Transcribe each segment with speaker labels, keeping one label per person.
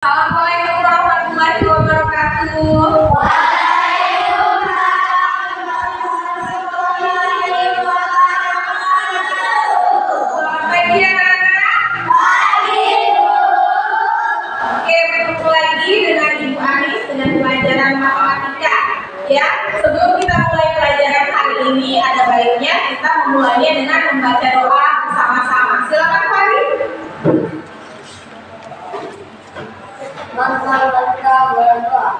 Speaker 1: Assalamualaikum warahmatullahi wabarakatuh. Selamat pagi anak-anak. Oke, bertemu lagi dengan Ibu Anis dengan pelajaran matematika. Ya, sebelum kita mulai pelajaran hari ini, ada baiknya kita memulainya dengan membaca doa bersama-sama. Silakan Fari.
Speaker 2: Maka kita berdoa.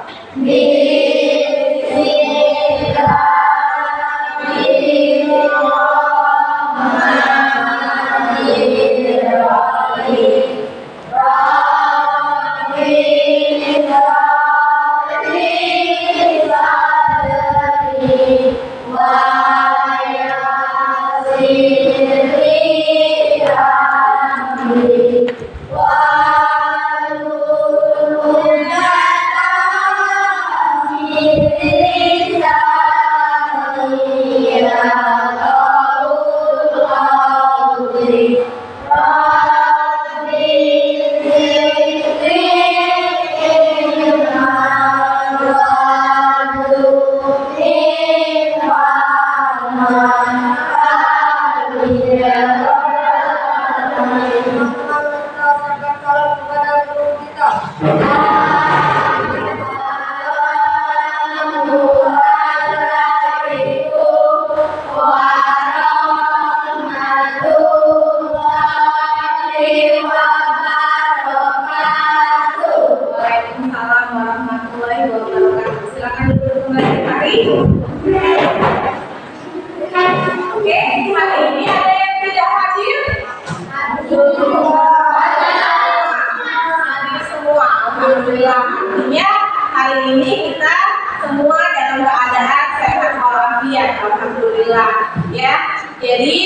Speaker 1: Artinya hari ini kita semua dalam keadaan sehat walafiat, alhamdulillah ya. Jadi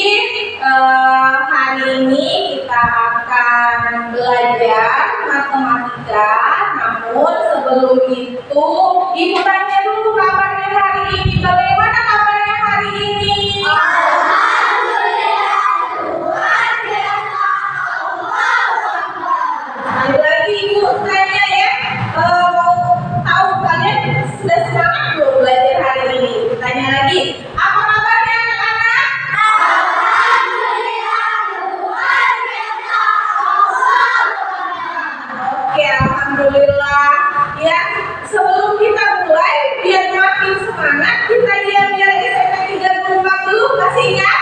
Speaker 1: hari ini kita akan belajar matematika. Namun sebelum itu Ibu tanya dulu kabarnya hari ini. Bagaimana kabarnya hari ini? Lagi Ibu tanya ya, mau tahu kalian sudah semangat belum belajar hari ini? Tanya lagi, apa kabarnya anak-anak? Oke, alhamdulillah. Ya, sebelum kita mulai, biar makin semangat, kita lihat SMP 34 dulu, masih ingat?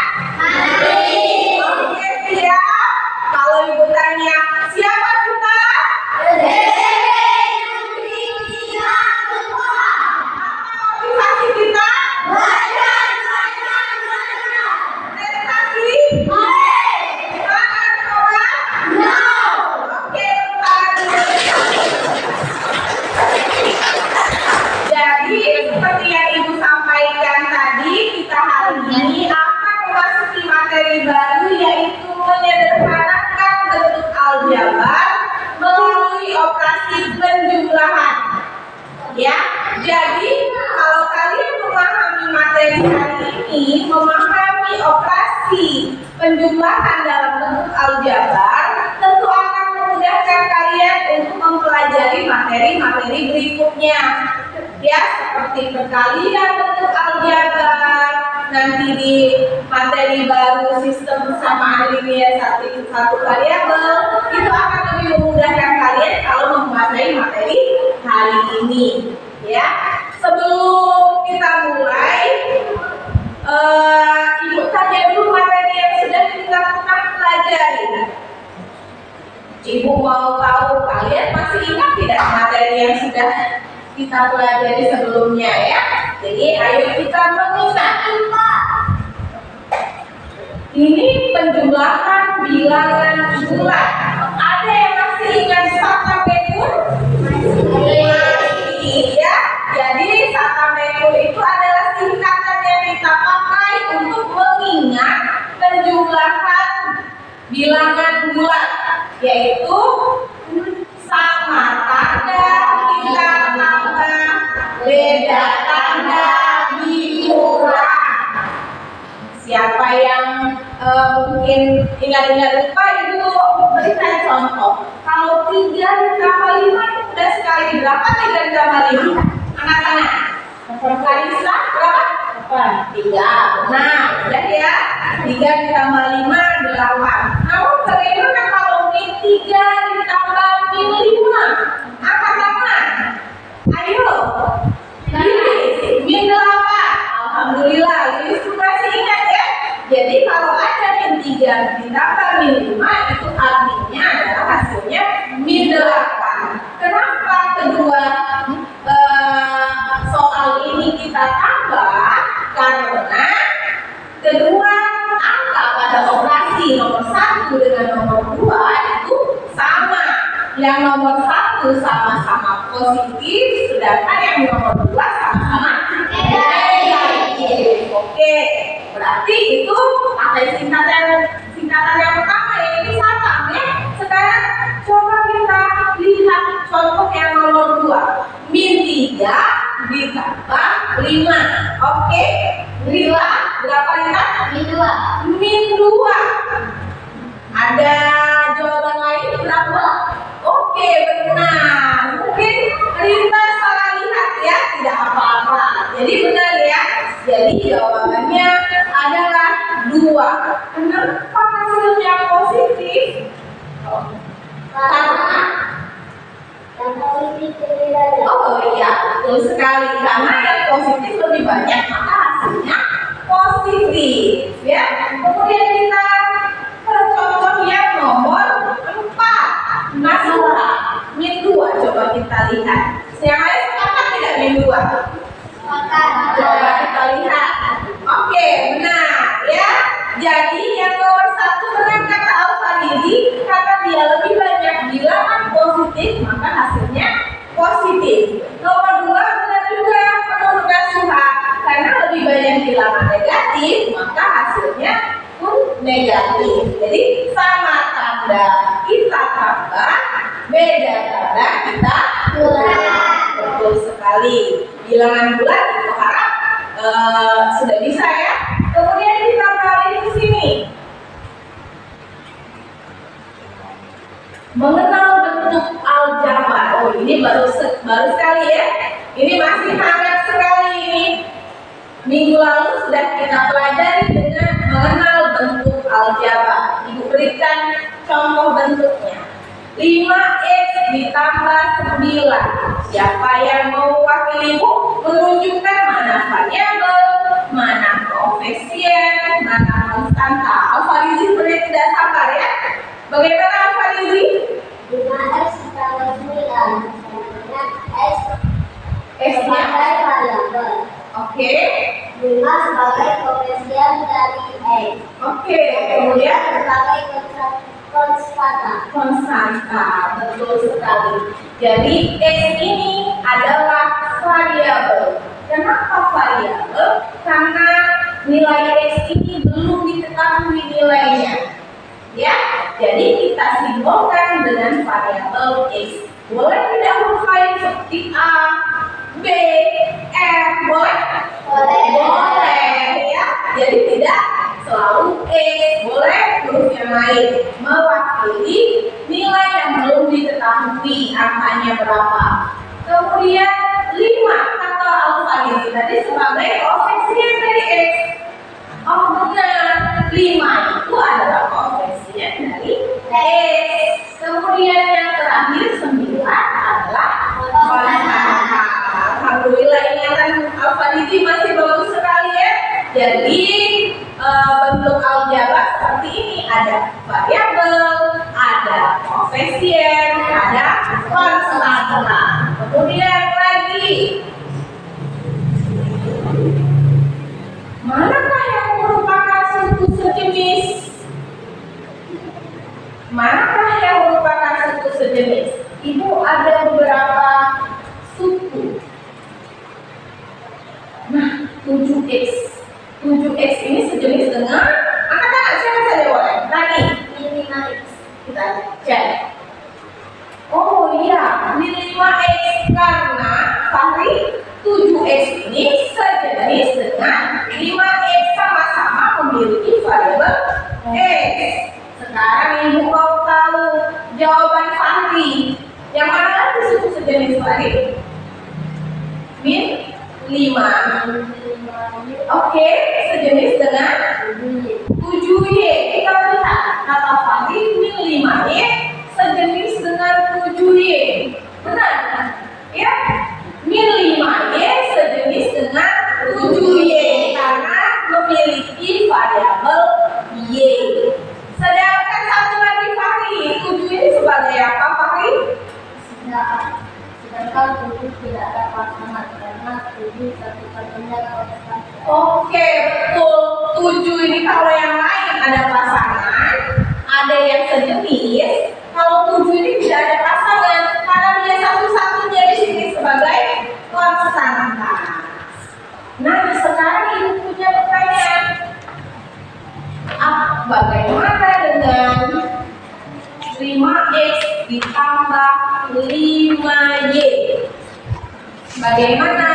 Speaker 1: Oke, siap. Kalau Ibu tanya, siapa kita? Motivasi kita? Prestasi? Semangat sekolah? Oke, jadi seperti yang Ibu sampaikan tadi, kita hari ini akan memasuki materi baru, yaitu menyederhanakan bentuk aljabar melalui operasi penjumlahan. Ya, jadi kalau kalian memahami materi hari ini, memahami operasi penjumlahan dalam bentuk aljabar, tentu akan memudahkan kalian untuk mempelajari materi-materi berikutnya. Ya, seperti perkalian bentuk aljabar, nanti di materi baru sistem persamaan linear satu variabel, itu akan lebih memudahkan kalian kalau menguasai materi hari ini. Ya, sebelum kita mulai, Ibu tanya dulu materi yang sudah kita pernah pelajari. Ibu mau tahu kalian masih ingat tidak materi yang sudah kita pelajari sebelumnya ya? Jadi ayo kita mengingat. Ini penjumlahan bilangan bulat. Ada yang masih ingat Sata Mekul? Iya. Jadi Sata Mekul itu adalah singkatan yang kita pakai untuk mengingat penjumlahan bilangan bulat, yaitu sama tanda kita tambah, beda tanda dikurang. Siapa yang mungkin ingat-ingat lupa, Ibu berikan contoh. Kalau 3 ditambah 5 itu udah sekali. Berapa 3 ditambah 5? Anak-anak. Kalista berapa? 3. Nah, udah ya. 3 ditambah 5 8. Namun bagaimana kalau min 3 ditambah min 5? Angkat tangan. Ayo. Min 8. Alhamdulillah, Lilis masih ingat ya. Jadi kalau ada min 3 ditambah min 5 itu artinya adalah hasilnya min 8. Kenapa kedua soal ini kita tambah? Karena kedua angka pada operasi nomor 1 dengan nomor 2 itu sama. Yang nomor 1 sama-sama positif, sedangkan yang nomor 2 sama-sama negatif. Oke, berarti itu pakai singkatan yang pertama yaitu sama ya. Sekarang coba kita lihat contoh yang nomor 2. Min 3 ditambah 5. Oke, Lila berapa Lila? Min 2. Ada jawaban lain berapa? Oke, benar. Mungkin Rita salah lihat ya, tidak apa-apa. Jadi benar ya. Jadi jawabannya adalah 2. Kenapa hasilnya positif? Karena oh iya, betul sekali. Karena yang positif lebih banyak, maka hasilnya positif. Ya. Kemudian kita contoh yang nomor 4. Masalah min 2. Coba kita lihat. Yang lain sepakat tidak min 2? Coba kita lihat. Oke, benar ya. Jadi yang nomor 1 benar kata Al-Faridi, karena dia lebih banyak bilangan positif, maka hasilnya positif. Nomor 2 benar juga menurut Nasuha, karena lebih banyak bilangan negatif, maka hasilnya pun negatif. Jadi sama tanda kita tambah, beda tanda kita kurang. Betul sekali. Bilangan bulat itu harap sudah bisa ya. Kemudian kita balik ke sini. Mengenal bentuk aljabar. Oh, ini baru sekali ya. Ini masih hangat sekali ini. Minggu lalu sudah kita pelajari dengan mengenal bentuk aljabar. Ibu berikan contoh bentuknya. 5x ditambah 9. Siapa yang mau wakili Ibu menunjukkan mana variabel, mana koefisien, mana konstanta. Al-Farizi sebenarnya tidak sabar ya. Bagaimana Al-Farizi?
Speaker 2: 5x ditambah 9. X
Speaker 1: X-nya
Speaker 2: variabel.
Speaker 1: Oke.
Speaker 2: 5 sebagai koefisien dari X.
Speaker 1: Oke. Kemudian
Speaker 2: sebagai
Speaker 1: konstanta, betul sekali. Jadi X ini adalah variabel. Kenapa variabel? Karena nilai X ini belum diketahui nilainya. Ya, jadi kita simbolkan dengan variabel X. Boleh tidak huruf lain seperti A, B, F, boleh? Boleh ya. Jadi tidak selalu X, boleh huruf yang lain mewakili nilai yang belum diketahui angkanya berapa. Kemudian 5 kata Al-Farizi tadi sebagai koefisien dari X. Oh benar, 5 itu adalah koefisien dari X. Kemudian yang terakhir 9 adalah konstanta. Alhamdulillah ingatan Al-Farizi masih bagus sekali ya. Jadi bentuk aljabar seperti ini, ada variabel, ada koefisien, ada konstanta. Kemudian lagi, manakah yang merupakan suku sejenis? Manakah yang merupakan suku sejenis? Ibu ada beberapa suku. Nah, 7x. 7x ini sejenis dengan angka siapa saja boleh? Tadi
Speaker 2: 5x.
Speaker 1: kita cek. Oh iya, ini 5x karena Fahri 7x ini sejenis tadi? Min 5. Oke, sejenis dengan 7Y. Kita lihat kata Fahri min 5Y sejenis dengan 7Y. Benar? Ya? Min 5Y sejenis dengan 7Y karena memiliki variabel Y. Sedangkan satu lagi Fahri, 7 ini sebagai apa Fahri?
Speaker 2: Sedangkan 7 tidak ada pasangan karena 7 satu-satunya konstan.
Speaker 1: Oke, betul. 7 ini kalau yang lain ada pasangan, ada yang sejenis. Kalau 7 ini tidak ada pasangan karena dia satu-satunya di sini sebagai konstanta. Nah, sekarang ibu punya pertanyaan. Bagaimana dengan 5X ditambah 5Y? Bagaimana?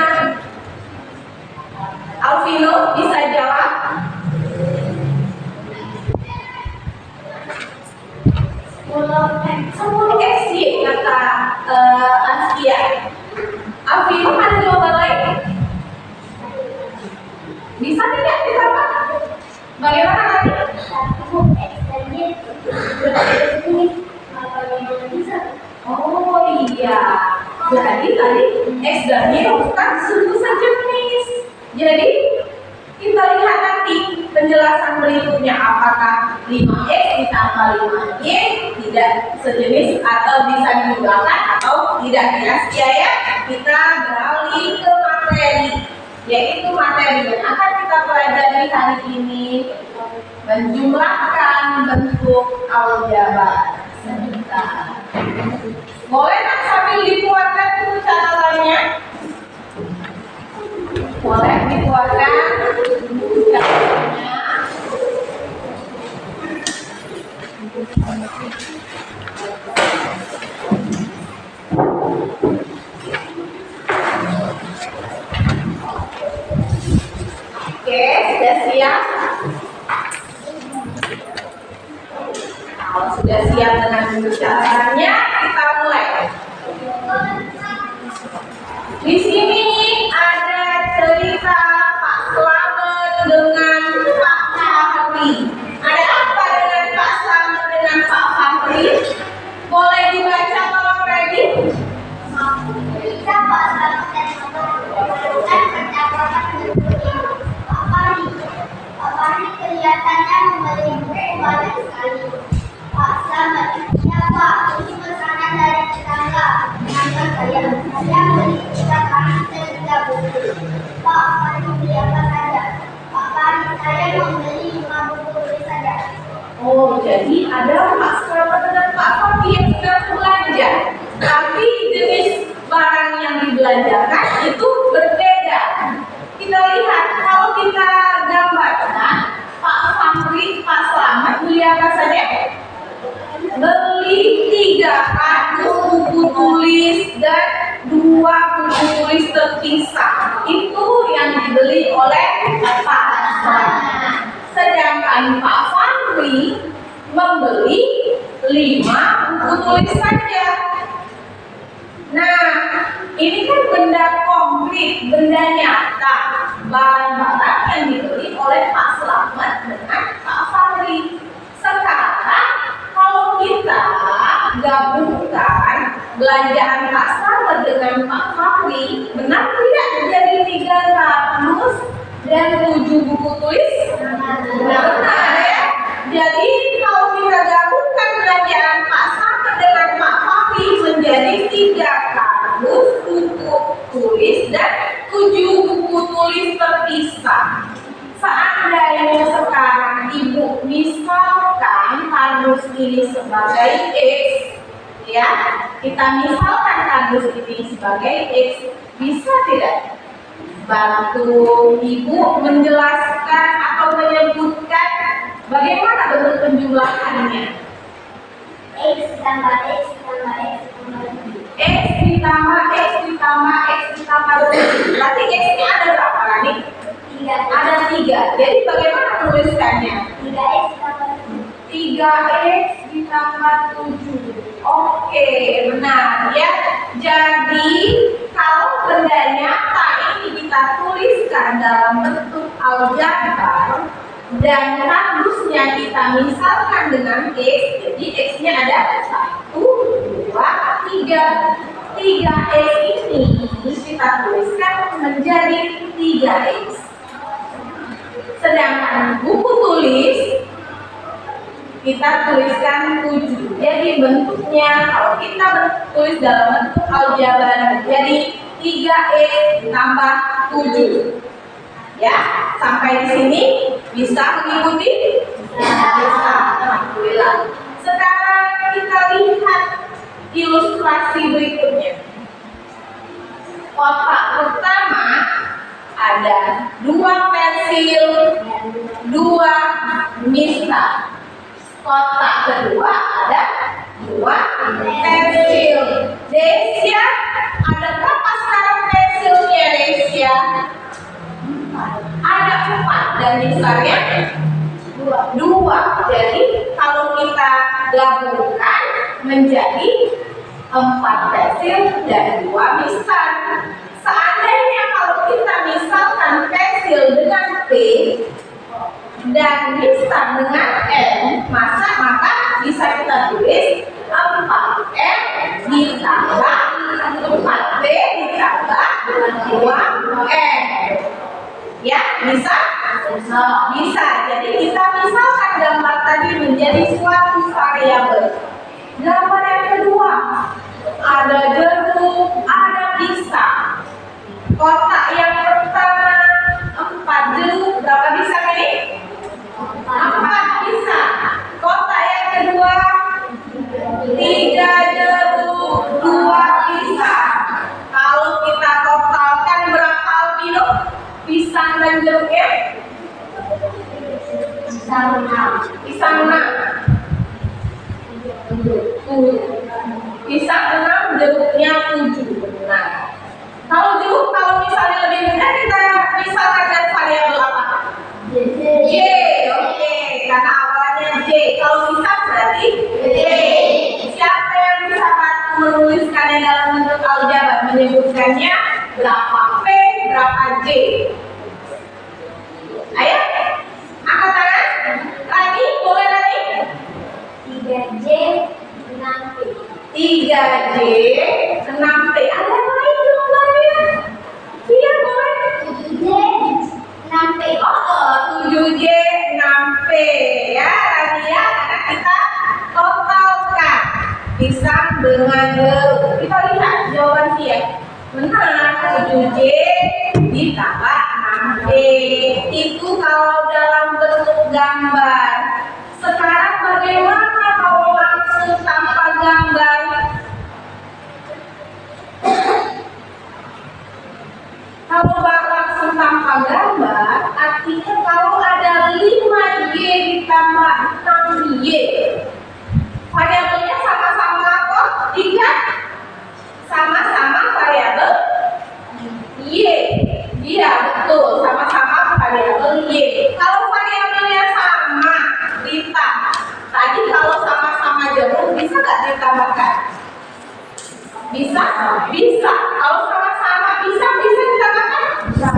Speaker 1: Alvino bisa jawab? 10X kata Askia. Alvino ada jawaban lain? Bisa tidak ditambah? Bagaimana nanti? Oh iya, jadi tadi X dan Y bukan satu sejenis. Jadi kita lihat nanti penjelasan berikutnya apakah 5X ditambah 5Y tidak sejenis atau bisa diubahkan atau tidak ya. Kita beralih ke materi, yaitu materi yang akan kita pelajari hari ini, menjumlahkan bentuk aljabar. Sebentar. Boleh nak sambil dikeluarkan dulu catatannya? Boleh dikeluarkan catatannya. Oke, sudah siap? Kalau sudah siap dengan catatannya, kita mulai. Di sini ada cerita Pak Slamet dengan Pak Fahri. Ada apa dengan Pak Slamet dengan Pak Fahri? Boleh dibaca tolong Freddy?
Speaker 2: Ketika Pak Slamet dan melakukan percakapan dengan Pak Fahri. Pak Fahri kelihatannya membeli buku banyak sekali. Pak Slamet, ya Pak, ini pesanan dari tetangga saya. Saya beli 3 kali 3 buku. Pak Fahri beli apa saja? Pak Fahri, saya membeli 5 buku tulis saja.
Speaker 1: Oh, jadi ada Pak Slamet dengan Pak Fahri yang sedang belanja. Tapi jenis barang yang dibelanjakan itu berbeda. Kita lihat, kalau kita gambarkan Pak Fahri, Pak Slamet beli apa saja? Beli 3 kardus buku tulis dan 2 buku tulis terpisah. Itu yang dibeli oleh Pak Slamet. Sedangkan Pak Fahri membeli 5 buku tulis saja. Nah, ini kan benda konkret, benda nyata, barang-barang yang dibeli oleh Pak Slamet dengan Pak Fahri. Sekarang kalau kita gabungkan belanjaan Pak Slamet dengan Pak Fahri, benar tidak jadi 3 kardus dan 7 buku tulis? Benar ya. Jadi kalau kita gabungkan belanjaan Pak Slamet dengan Pak Fahri menjadi 3 kardus buku tulis dan 7 buku tulis terpisah. Seandainya sekarang ibu misalkan kardus ini sebagai X, ya, kita misalkan kardus ini sebagai X, bisa tidak bantu ibu menjelaskan atau menyebutkan bagaimana bentuk penjumlahannya?
Speaker 2: X tambah X tambah X tambah X.
Speaker 1: X ditambah X ditambah X ditambah 7. Berarti X-nya ada berapa lagi?
Speaker 2: 3.
Speaker 1: Ada 3. Jadi bagaimana menuliskannya?
Speaker 2: 3X tambah
Speaker 1: 3X ditambah 7. Oke, benar ya. Jadi kalau benda nyata ini kita tuliskan dalam bentuk aljabar dan radiusnya kita misalkan dengan X, jadi X-nya ada 1, 2, 3. 3X ini kita tuliskan menjadi 3X. Sedangkan buku tulis kita tuliskan 7. Jadi bentuknya kalau kita tulis dalam bentuk aljabar menjadi 3X tambah 7. Ya, sampai di sini bisa mengikuti? Bisa. Alhamdulillah. Sekarang kita lihat ilustrasi berikutnya. Kotak pertama ada 2 pensil, 2 mista. Kotak kedua ada 2 pensil. Desya, ada berapa sekarang pensilnya Desya? Ada 4 dan mistarnya 2. Jadi kalau kita gabungkan menjadi 4 pensil dan 2 mistar. Seandainya kalau kita misalkan pensil dengan P dan mistar dengan M, maka bisa kita tulis 4M ditambah 4P ditambah 2M. Ya, bisa? Bisa. Jadi kita misalkan gambar tadi menjadi suatu variabel. Gambar yang kedua, ada jeruk, ada pisang. Kotak yang pertama 4 jeruk, berapa pisang ini? 4 pisang. Kotak yang kedua 3 jeruk, 2 pisang. Kalau kita totalkan berapa albino? Pisang dan jeruknya? Pisang 6. Pisang 6, jeruknya 7. Nah, kalau jeruk, kalau misalnya lebih mudah kita misalkan dengan variabel apa? J. Oke, karena awalnya J. Kalau pisang berarti J. Siapa yang bisa menuliskannya dalam bentuk aljabar? Menyebutkannya berapa P, berapa J? Ayo, angkat tangan. Lagi, boleh lagi?
Speaker 2: 3J 6P.
Speaker 1: 3J 6P. Ada yang lain jawabannya? Iya, boleh.
Speaker 2: 7J 6P.
Speaker 1: Oh, 7J 6P. Ya, tadi ya, karena kita totalkan pisang dengan jeruk. Kita lihat jawaban sih ya. Benar, 7J ditambah 6P. Itu kalau dalam bentuk gambar. Sekarang bagaimana kalau langsung tanpa gambar? Kalau langsung tanpa gambar, artinya kalau ada 5Y ditambah 6Y. Variabelnya sama-sama apa? 3? Sama-sama variabel Y. Iya, betul, sama-sama variabel Y. Kalau variabelnya sama, ditambah. Tadi kalau sama-sama jeruk, bisa nggak ditambahkan? Bisa? Bisa. Kalau sama-sama bisa ditambahkan?
Speaker 2: Bisa.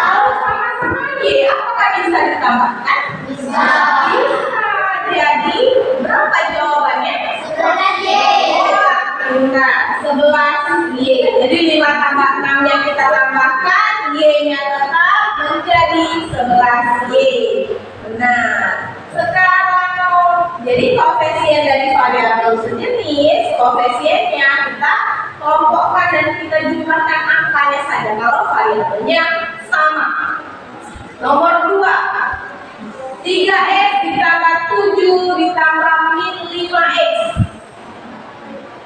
Speaker 1: Kalau sama-sama Y, apakah bisa ditambahkan?
Speaker 2: Bisa.
Speaker 1: Bisa. Jadi, berapa jawabannya?
Speaker 2: 11J.
Speaker 1: Nah, 11Y. Jadi 5 tambah 6 yang kita tambahkan, Y-nya tetap menjadi 11Y. Benar. Sekarang, jadi koefisien dari variabel sejenis, koefisiennya kita kelompokkan dan kita jumlahkan angkanya saja kalau variabelnya sama. Nomor 2, 3X ditambah 7 ditambah min 5X.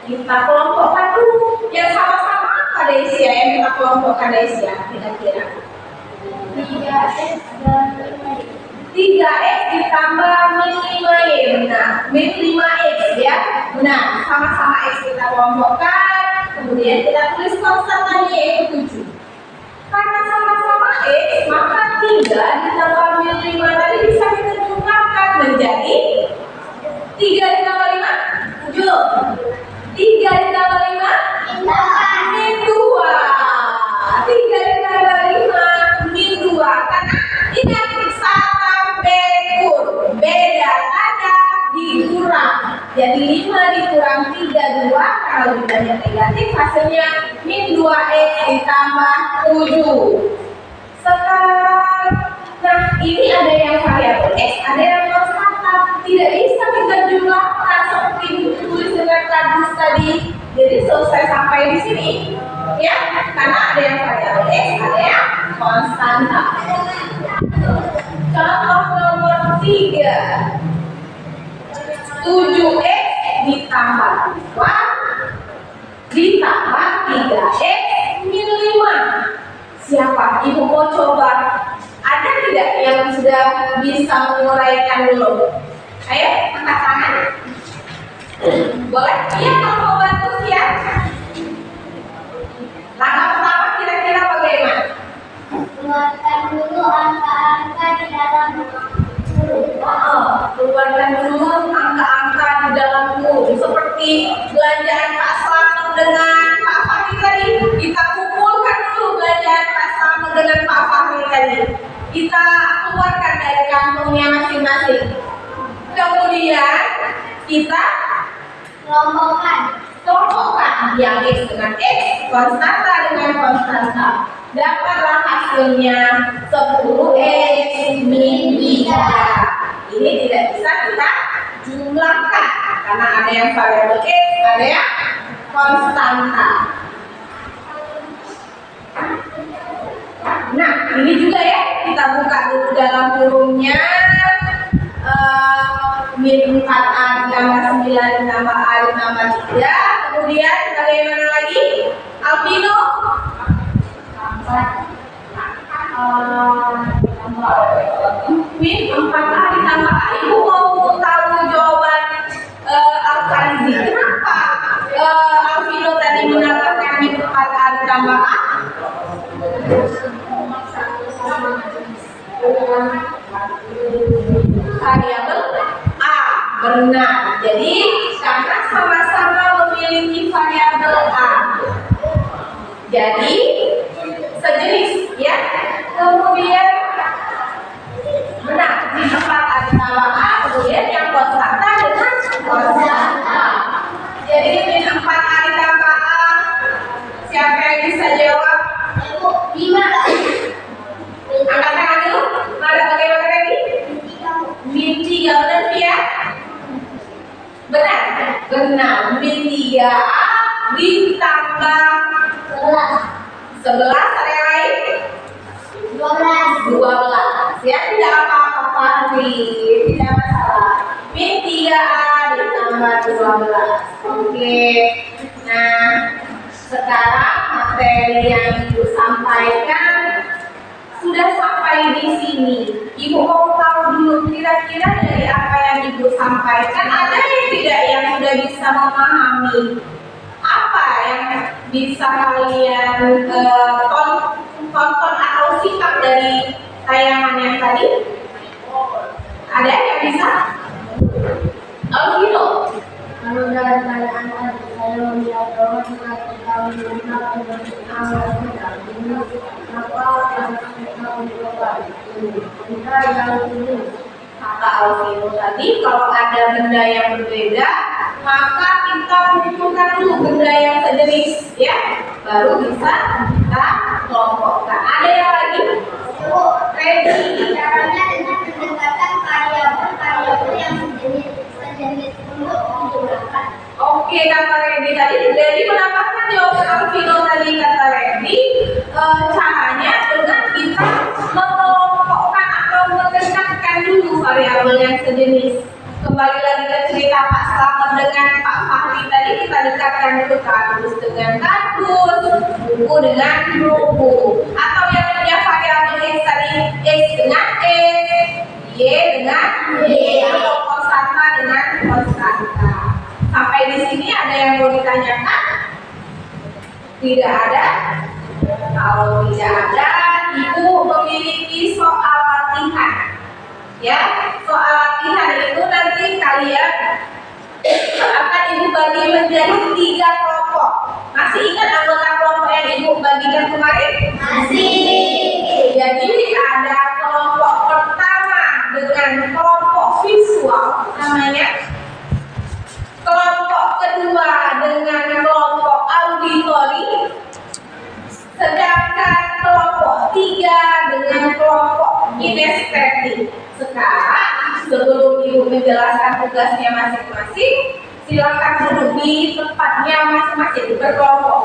Speaker 1: Kita kelompokkan dulu. Yang sama-sama apa Desya yang kita kelompokkan Desya? Kira-kira
Speaker 2: 3X dan 5X.
Speaker 1: 3X ditambah min 5Y. Benar, min 5X ya. Benar, sama-sama X kita kelompokkan. Kemudian kita tulis konstantannya yaitu 7. Karena sama-sama X, maka 3 ditambah min 5 tadi bisa kita jumlahkan menjadi 3 ditambah 5? 7. 3 ditambah 5? Min 2. 3 ditambah 5 min 2. Karena ingat sama bekur, beda tanda dikurang. Jadi 5 dikurang 32, kalau ditanya negatif hasilnya min 2x ditambah 7. Sekarang, nah ini ada yang variabel x, ada yang konstanta. Tidak bisa kita jumlahkan seperti ditulis dengan kardus tadi. Jadi selesai sampai di sini, ya, karena ada yang variabel x, ada yang konstanta. Contoh nomor 3, 7x ditambah 2 ditambah 3x min 5. Siapa? Ibu mau coba. Ada tidak yang sudah bisa menguraikan dulu? Ayo, angkat tangan. Boleh? Iya, kalau mau bantu siap. Langkah pertama kira-kira bagaimana?
Speaker 2: Keluarkan dulu angka-angka di dalam
Speaker 1: Keluarkan dulu angka-angka di dalam kurung. Seperti belanjaan Pak Slamet dengan Pak Fahri tadi. Kita kumpulkan dulu belanjaan Pak Slamet dengan Pak Fahri tadi. Kita keluarkan dari kantongnya masing-masing. Kemudian kita kelompokkan yang x dengan x, konstanta dengan konstanta. Dapatlah hasilnya 10x min 3. Ini tidak bisa kita jumlahkan karena ada yang variabel x, ada yang konstanta. Nah, ini juga ya, kita buka dulu dalam kurungnya. Min 4a ditambah 9 ditambah a ditambah 3. Kemudian bagaimana lagi? Alvino? Min 4a ditambah a. Ibu mau tahu jawaban Alfarizi. Kenapa Alvino tadi menambahkan min 4a ditambah a? Variabel a, benar. Jadi karena sama-sama memiliki variabel a, jadi sejenis, ya. Kemudian benar, di 4a ditambah a, kemudian yang konstanta dengan konstanta. Jadi min 4a ditambah a, siapa yang bisa jawab? 5. Angkat tangan dulu. Ada bagaimana lagi? Min 3, benar ya? Benar? Benar. Min 3a ditambah 11. Ada yang lain? 12. Ya, tidak apa-apa Fahri, tidak masalah. Min 3a ditambah 12. Oke. Nah, sekarang materi yang Ibu sampaikan sudah sampai di sini. Ibu mau tahu dulu kira-kira dari apa yang Ibu sampaikan ada yang tidak yang sudah bisa memahami? Apa yang bisa kalian tonton atau simak dari tayangan yang tadi? Ada yang bisa? Alvino?
Speaker 2: Kalau dalam keadaan saya melihat bahwa kita menggunakan kita yang ini
Speaker 1: Kata Alvino tadi, kalau ada benda yang berbeda, maka kita kumpulkan dulu benda yang sejenis, ya, baru bisa kita kelompokkan. Ada yang lagi? Ready?
Speaker 2: caranya dengan mendekatkan variabel yang sejenis untuk menjumlahkan.
Speaker 1: Oke, kata Ready tadi. Jadi menambahkan jawaban Alvino tadi, kata Ready, caranya dengan kita mengelompokkan atau mendekatkan dulu variabel yang sejenis. Kembali lagi ke cerita Pak Slamet dengan Pak Fahri tadi, kita dekatkan dulu kardus dengan kardus, buku dengan buku, atau yang punya variabel x tadi, x dengan x, y dengan y, atau konstanta dengan konstanta. Sampai di sini ada yang mau ditanyakan? Tidak ada? Kalau tidak ada, Ibu memiliki soal latihan. Ya, soal latihan itu nanti kalian akan Ibu bagi menjadi 3 kelompok. Masih ingat anggota kelompok yang Ibu bagikan kemarin?
Speaker 2: Masih.
Speaker 1: Jadi ada kelompok pertama dengan kelompok visual namanya. Kelompok kedua dengan kelompok auditori. Sedangkan kelompok 3 dengan kelompok kinestetik. Sekarang sebelum Ibu menjelaskan tugasnya masing-masing, silakan duduk di tempatnya masing-masing berkelompok.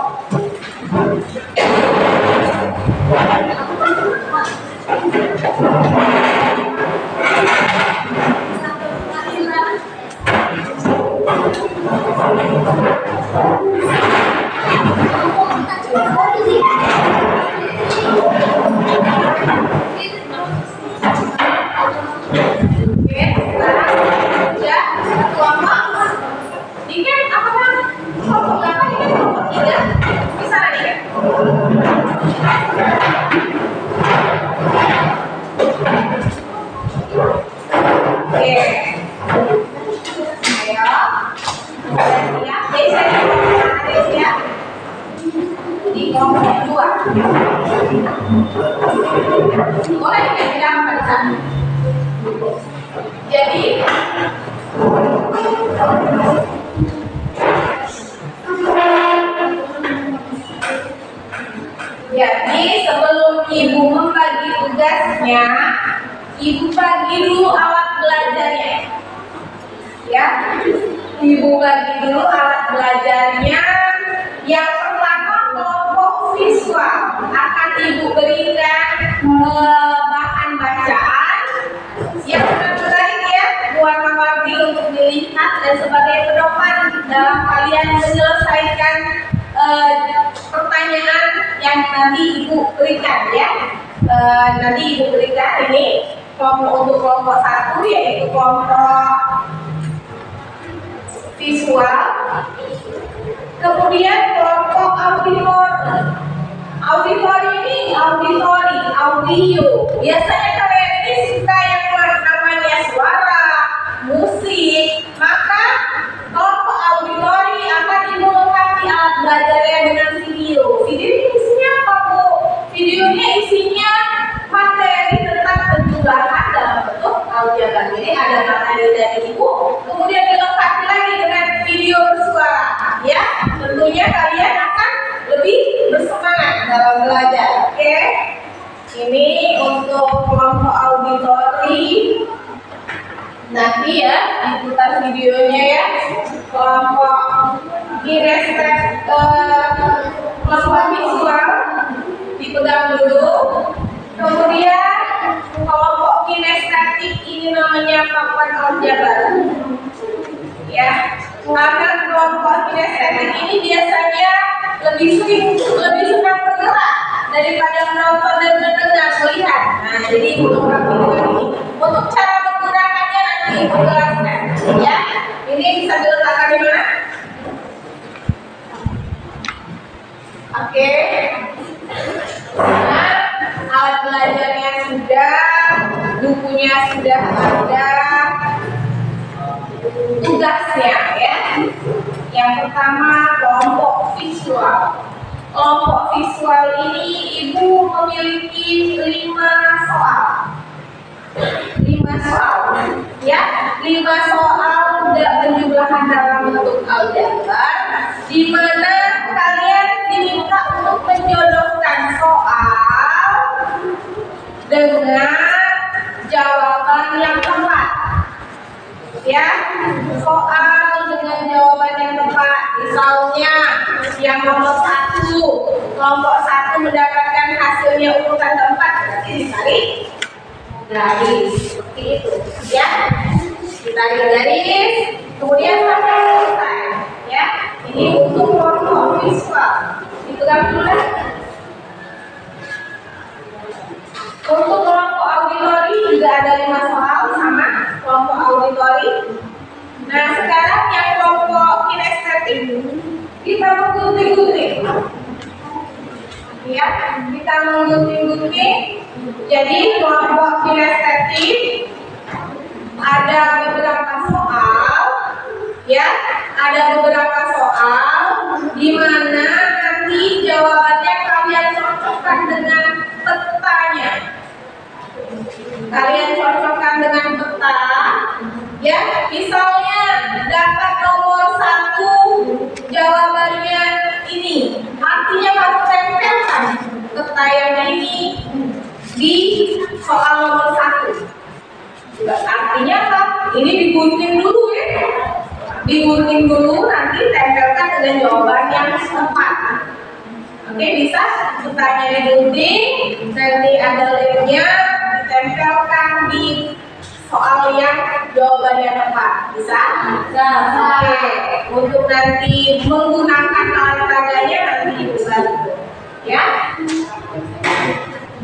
Speaker 1: Jadi sebelum Ibu membagi tugasnya, Ibu bagi dulu alat belajarnya. Ya, Ibu bagi dulu alat belajarnya. Yang pertama kelompok visual akan Ibu berikan bahan bacaan yang menarik ya, warna-warni untuk dilihat dan sebagai pedoman dalam kalian menyelesaikan pertanyaan yang nanti Ibu berikan ya. Nanti Ibu berikan ini kelompok untuk kelompok 1 yaitu kelompok visual. Kemudian kelompok auditori. Auditori ini audio. Biasanya kalian ini suka yang namanya suara, musik. Maka kelompok auditori akan Ibu lengkapi alat belajarnya dengan video. Video ini isinya apa, Bu? Videonya isinya materi tentang penjelasan dalam bentuk audio. Jadi ada materi dari Ibu, kemudian dilengkapi lagi dengan video bersuara. Ya, tentunya kalian akan lebih bersemangat dalam belajar. Oke, ini untuk kelompok auditori. Nanti ya diputar videonya ya. Kelompok kinestetik, kelompok visual dipegang dulu. Kemudian kelompok kinestetik ini namanya papan aljabar. Ya, karena kelompok kinestetik ini biasanya lebih suka bergerak daripada menonton dan mendengar melihat. Nah, jadi untuk ini untuk cara menggunakannya nanti Ibu jelaskan. Ya, ini bisa diletakkan di mana? Oke. Nah, alat belajarnya sudah, bukunya sudah ada. Tugasnya ya. Yang pertama kelompok visual. Kelompok visual ini Ibu memiliki 5 soal. 5 soal. Ya, 5 soal penjumlahan dalam bentuk aljabar, di mana kalian diminta untuk menjodohkan soal dengan jawaban yang tepat. Ya, soal dengan jawaban yang tepat. Misalnya yang nomor 1, kelompok 1 mendapatkan hasilnya urutan keempat, berarti ditarik garis seperti itu. Ya, ditarik garis, kemudian sampai selesai. Ya, ini untuk kelompok visual. Dipegang dulu. Untuk kelompok auditori juga ada 5 soal sama kelompok auditori. Nah, sekarang yang kelompok kinestetik kita menggunting-gunting. Ya, kita menggunting-gunting. Jadi kelompok kinestetik ada beberapa soal, ya, ada beberapa soal di mana jawabannya kalian cocokkan dengan petanya. Kalian cocokkan dengan peta. Ya, misalnya dapat nomor 1, jawabannya ini. Artinya kamu tempelkan peta yang ini di soal nomor 1. Artinya apa? Ini digunting dulu ya. Digunting dulu, nanti tempelkan dengan jawaban yang tepat. Oke, bisa petanya digunting, nanti ada lemnya, ditempelkan di soal yang jawabannya tepat. Bisa? Bisa. Oke, untuk nanti menggunakan alat peragannya nanti dibantu. Ya?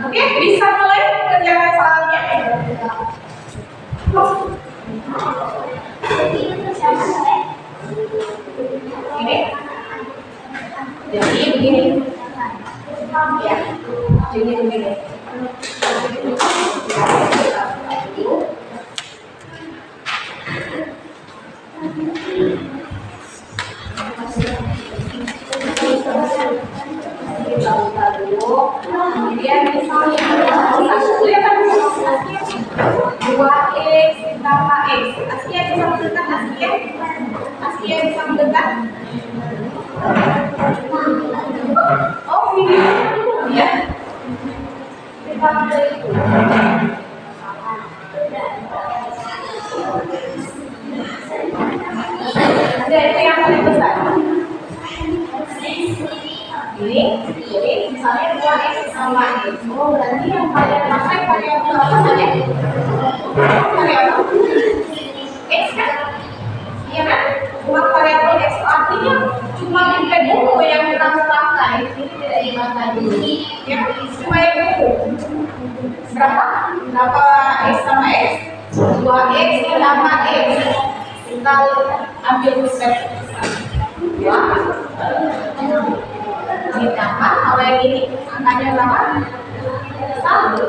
Speaker 1: Oke, bisa mulai kerjakan soalnya. Ini. Jadi begini. Ya. Jadi begini. Kemudian misalnya lihat 2x ditambah x. Askia bisa mendekat, Askia bisa mendekat. Oh, ini ya. Kita ambil itu. Ada itu yang paling besar. Ini misalnya 2x sama x. Oh, berarti yang kalian pakai variabel apa saja? Variabel x kan? Iya kan? Cuma variabel x, artinya cuma input dulu yang kamu pakai. Ini tidak dipakai ini, ya? Cuma yang itu. Berapa x sama x? 2x sama x. Tinggal ambil perspektif. Ya. Ditambah kalau yang ini angkanya berapa? 1.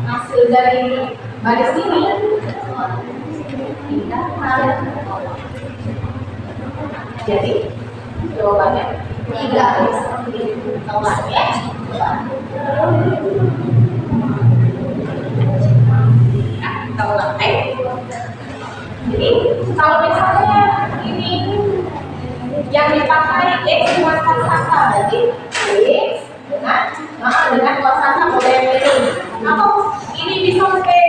Speaker 1: Hasil dari baris ini tidak ada. Jadi jawabannya 3. Tolak ya. Kita ulang Jadi kalau misalnya ini yang dipakai x cuma kosakata, berarti x dengan kosakata boleh yang ini. Atau ini bisa pakai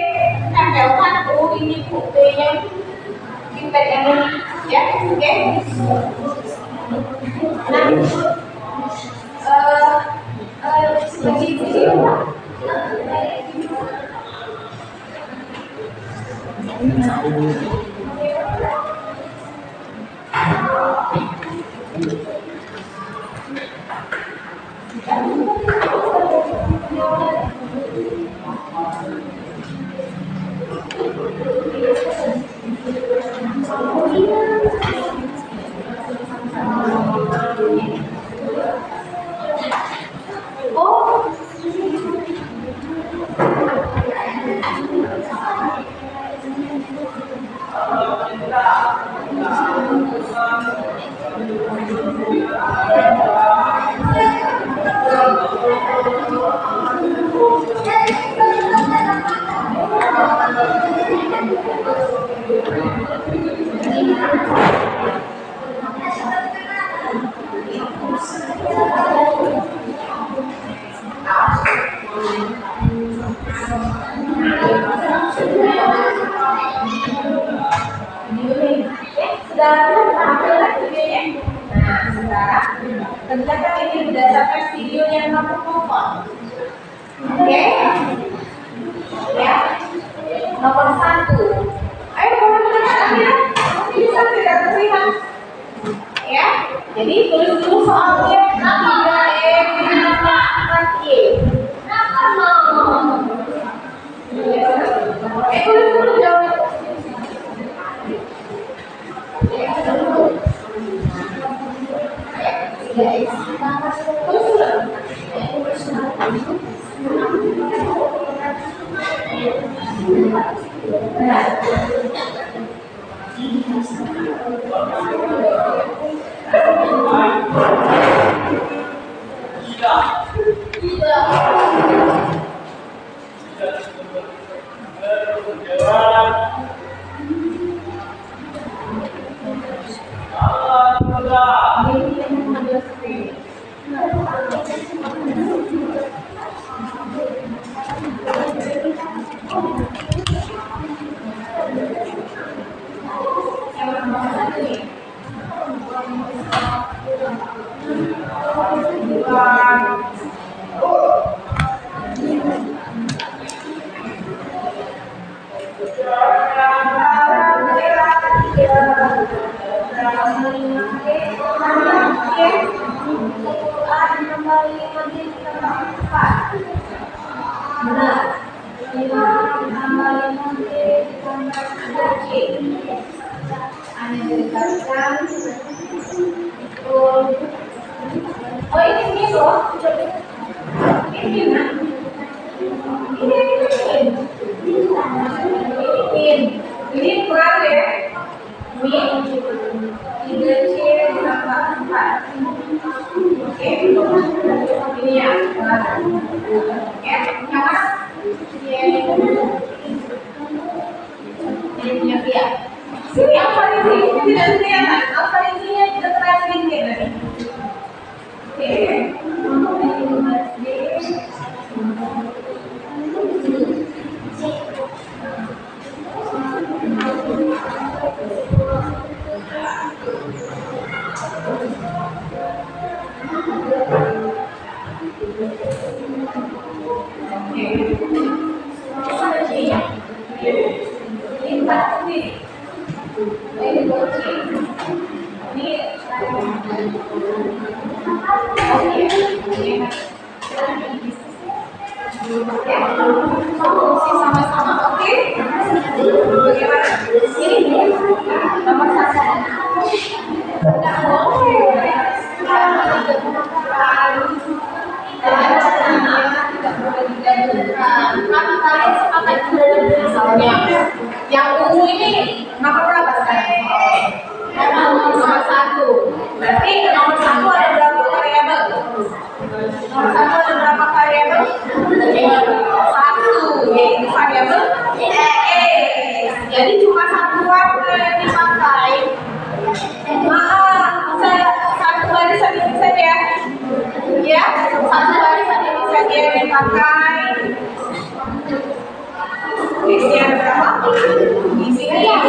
Speaker 1: tempelkan, ini b-nya impact yang ini, ya, oke. Nah, begini. Kerjakan ini berdasarkan video yang kamu tonton. Oke? Ya. Nomor 1. Ayo teman-teman akhirnya bisa tidak terlihat. Ya. Jadi tulis dulu soalnya 3x ditambah 4y. Tulis dulu jawabannya. Nah. Oh ini loh, ini nah, ini kurang ya, ini 3C tambah 4. Oke, ini ya, ya, sama, ini ya. Sini apa ini? Tidak kelihatan. Apa isinya? Kita terakhir nanti. Sama-sama, oke? Bagaimana? Ini nomor 1. Tidak boleh. Kalian sepakat misalnya yang ungu ini nomor berapa sekarang? Nomor 1. Berarti nomor 1 ada berapa variabel? Nomor 1 ada berapa variabel? 1, yaitu variabel E. Jadi cuma satu warna yang dipakai. Satu barisan ini saja. Ya, satu barisan ini saja yang dipakai. Di sini ada berapa? Di sini 2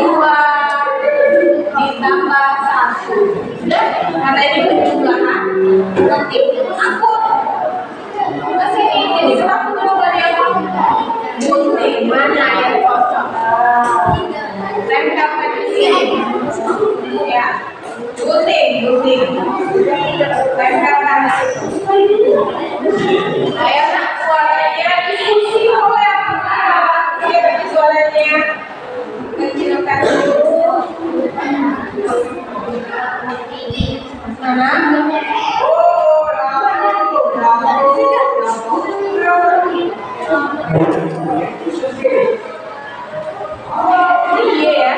Speaker 1: ditambah 1. Sudah? Karena ini penjumlahan. Nanti aku ke sini. Jadi kita coba yang gunting mana yang cocok. Tempelkan di sini. Ya, gunting. Tempelkan. Ayo nak suaranya diskusi oleh suaranya kecilkan dulu. Mana? Oh, iya ya.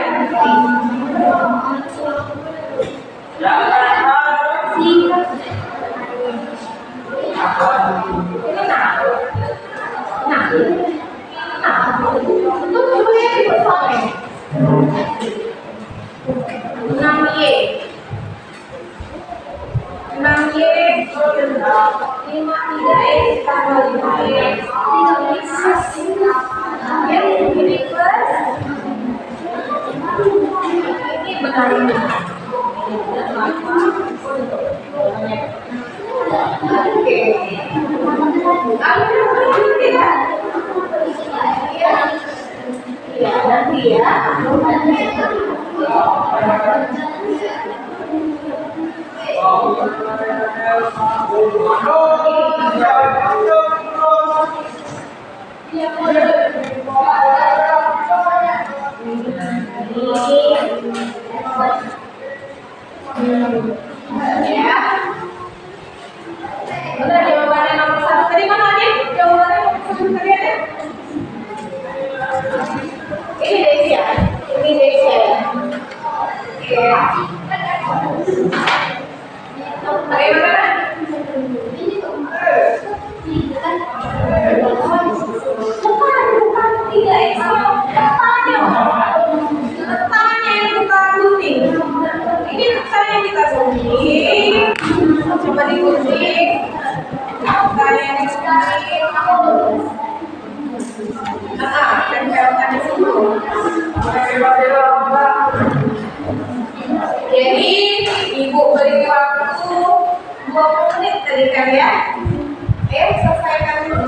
Speaker 1: Udah jawabannya nomor 1 tadi mana nih? Jawabannya nomor 1 tadi ada? Ini Desi ya? Ini Desi ya? Oke. Bagaimana? Bukan 3X. Tanya yang kita gunting. Ini saya yang kita gunting. Ini coba digunting. Kalian sekali. Tempelkan di situ. Jadi ibu beri waktu 20 menit tadi kan ya. Selesaikan dulu.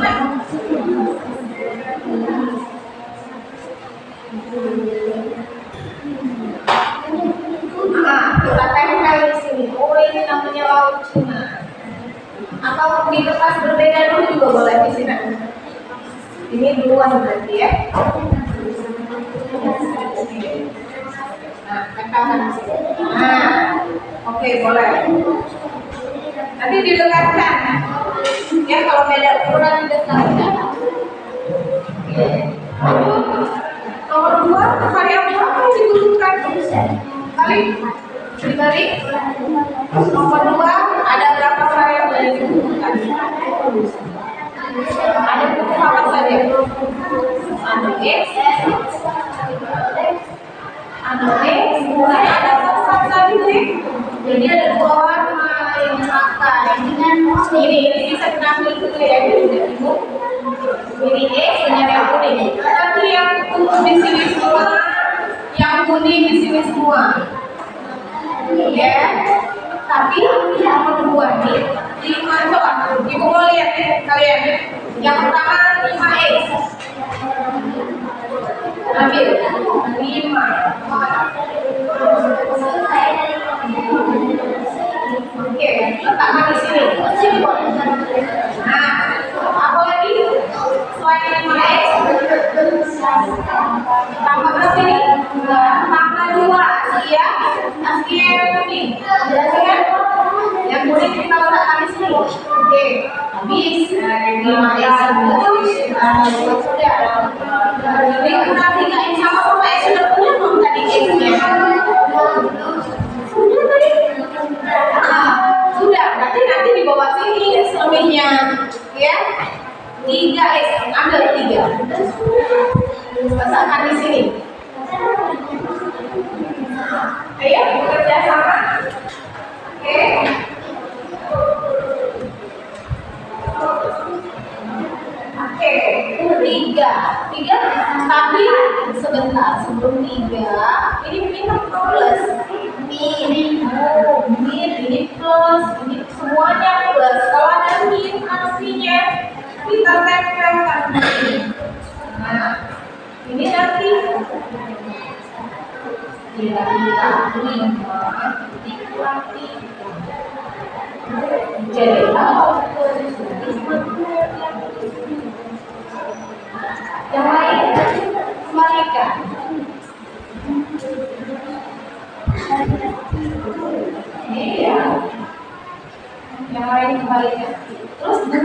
Speaker 1: Kita tempel di sini. Oh, ini namanya laut Cina. Atau di kertas berbeda dulu juga boleh di sini. Ini duluan berarti ya. Nah, tempelkan di sini. Oke, boleh. Nanti didekatkan. Ya, kalau beda ukuran didekatkan. Nomor 2, varian berapa yang dibutuhkan? Dibalik. Nomor 2, ada berapa varian yang dibutuhkan? Ada butuh apa saja? Anu X, ada satu tadi nih. Jadi ada 2 warna yang rata. Ini bisa kita ambil dulu ya dari ibu. Ini X, ini yang kuning. Tapi yang kuning di sini semua, yang kuning di sini semua. Ya. Tapi yang kedua nih 5, coba ibu mau lihat kalian. Yang pertama 5X. Ambil 5. Oke, letakkan di sini. Nah, apa lagi? Selain 5X, tambah berapa ini? Tambah 2. Ya, asli yang kuning. Yang kuning kita letakkan di sini. Oke, habis 5X sudah. Jadi kurang 3X sama X sudah punya belum tadi X-nya? Sudah tadi. Sudah. Berarti nanti di bawah sini selebihnya, ya. 3X, ambil 3. Letakkan di sini. Ayo bekerja sama. Oke. Oke, 3. Tapi sebentar sebelum 3, ini minus plus. Ini plus, ini semuanya plus. Kalau ada min aslinya, kita tempelkan. Nah, ini nanti jadi yang lain kembalikan. Ini ya, yang lain kembalikan. Terus 2.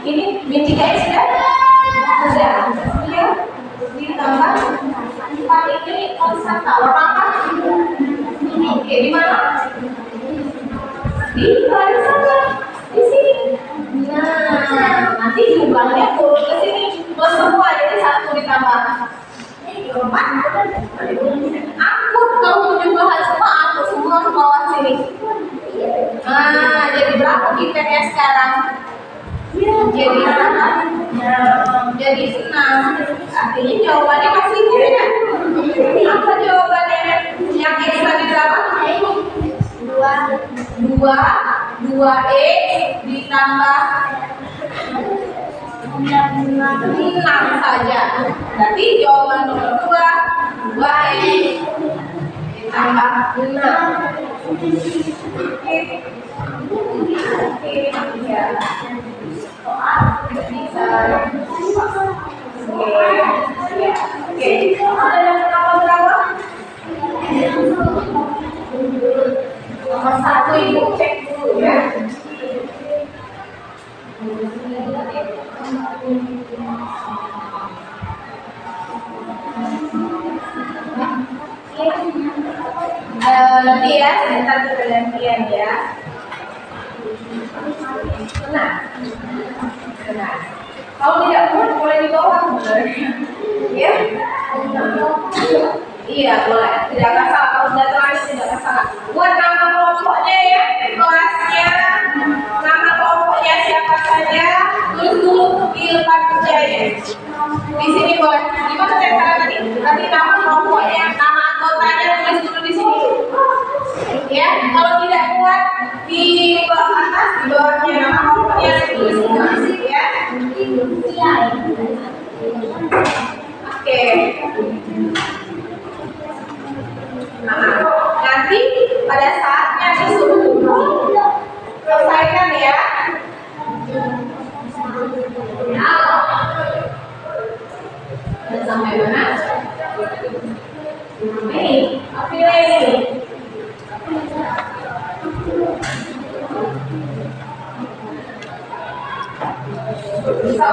Speaker 1: Ini min 3X sudah ya, ditambah 4 ini konstan warna apa? Oke, di mana? Di garis saja di sini. Nah, nanti jumlahnya turun ke sini. Plus semua jadi 1 ditambah 4. Angkut kalau jumlahan semua, angkut semua ke bawah sini. Nah, jadi berapa kita sekarang? Jadi 6. Jadi 6. Artinya jawabannya masih beda. Apa jawabannya? Yang X tadi berapa? 2X ditambah 6 saja. Berarti jawaban nomor 2X ditambah 6. Oke. Ya. Bisa. Oke. Ada yang berapa? Nomor 1 ibu cek dulu ya. Nanti ya, sebentar kita gantian ya. Nah. Kalau tidak muat boleh dibawa, ya. Iya, boleh. Tidak masalah. Kalau sudah terlanjur tidak masalah. Buat nama kelompoknya ya, kelasnya, nama kelompoknya siapa saja, tulis dulu di depan mejanya. Di sini boleh. Gimana cara tadi? Tadi nama kelompoknya, nama anggotanya tulis dulu di sini. Ya, kalau tidak kuat di bawah atas, di bawahnya nama kelompoknya tulis dulu di sini ya. Oke. Nah, nanti pada saatnya disuruh kumpul, selesaikan ya. Dan sampai mana? Ini, pilih ini. Bisa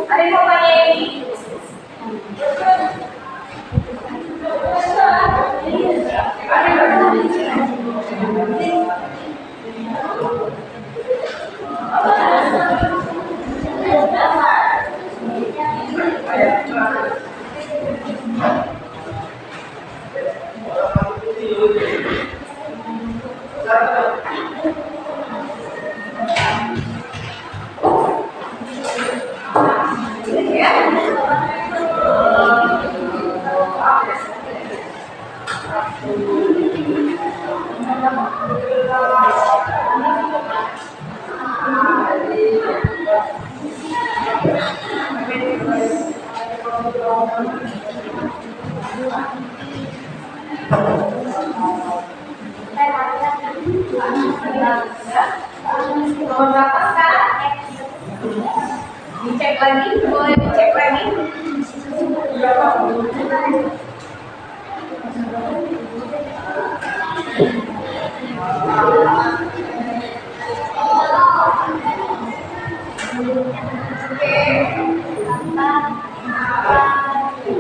Speaker 1: ada yang mau tanya ini? Nomor berapa sekarang? Dicek lagi, boleh dicek lagi.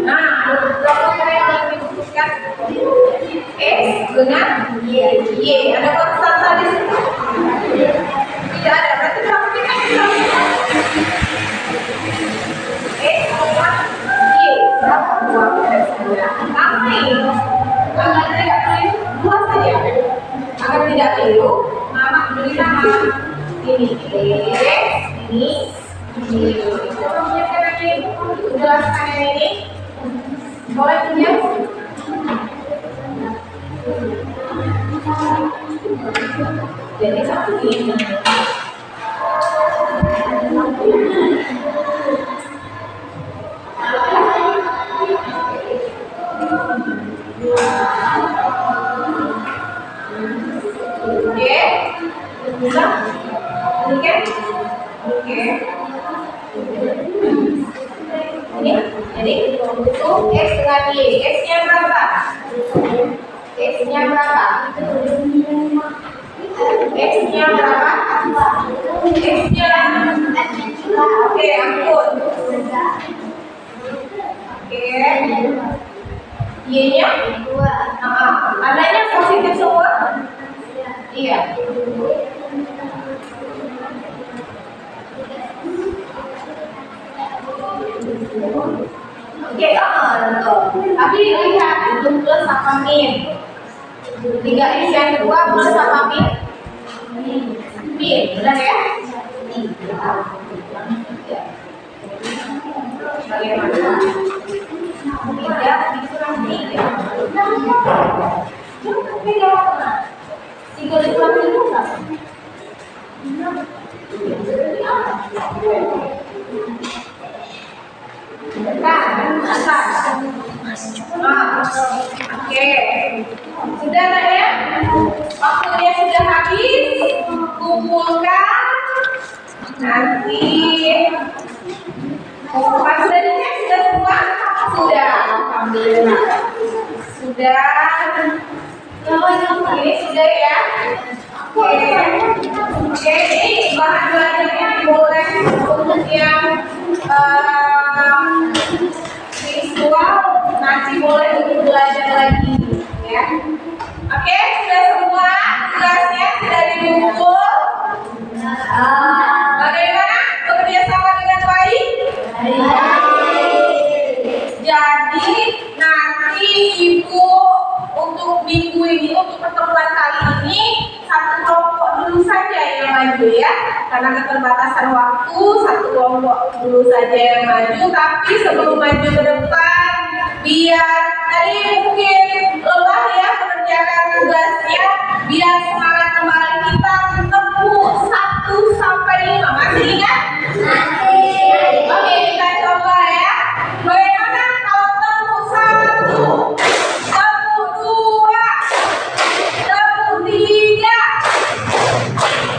Speaker 1: Nah, berapa yang dibutuhkan? X dengan Y. Ada konstan di situ? Tidak ada. Berarti berapa kita X sama Y. Berapa? 2. Tapi agar tidak keliru 2 saja. Agar tidak keliru, beri nama ini X, ini Y. Jelaskan yang ini. Boleh punya? Jadi satu ini. Oke, bisa? Oke, oke. Ini, jadi itu X dengan Y. X-nya berapa? X-nya berapa? X-nya berapa? X-nya oke, ampun. Oke. Y-nya 2. Adanya positif semua? Iya. Oke, tapi lihat itu plus apa min? 3X yang kedua plus apa min? Min, benar ya? Bagaimana? 3 dikurang 3. Tapi kalau 3 dikurang 3 berapa? Oke, sudah tak ya? Waktunya sudah habis. Kumpulkan nanti Sudah. Ini sudah ya. Oke, ini bahan belajarnya boleh untuk yang visual, nanti boleh untuk belajar lagi ya. Oke, sudah semua tugasnya sudah dikumpul. Bagaimana bekerja sama dengan baik? Jadi nanti Ibu untuk minggu ini, untuk pertemuan kali ini, satu kelompok dulu saja yang maju ya, karena keterbatasan waktu, satu kelompok dulu saja yang maju. Tapi sebelum maju ke depan, biar tadi mungkin lelah ya mengerjakan tugasnya, biar semangat kembali kita temu 1 sampai 5. Masih ingat? Oke, kita coba ya. Bagaimana kalau temu 1, temu 2, temu 3,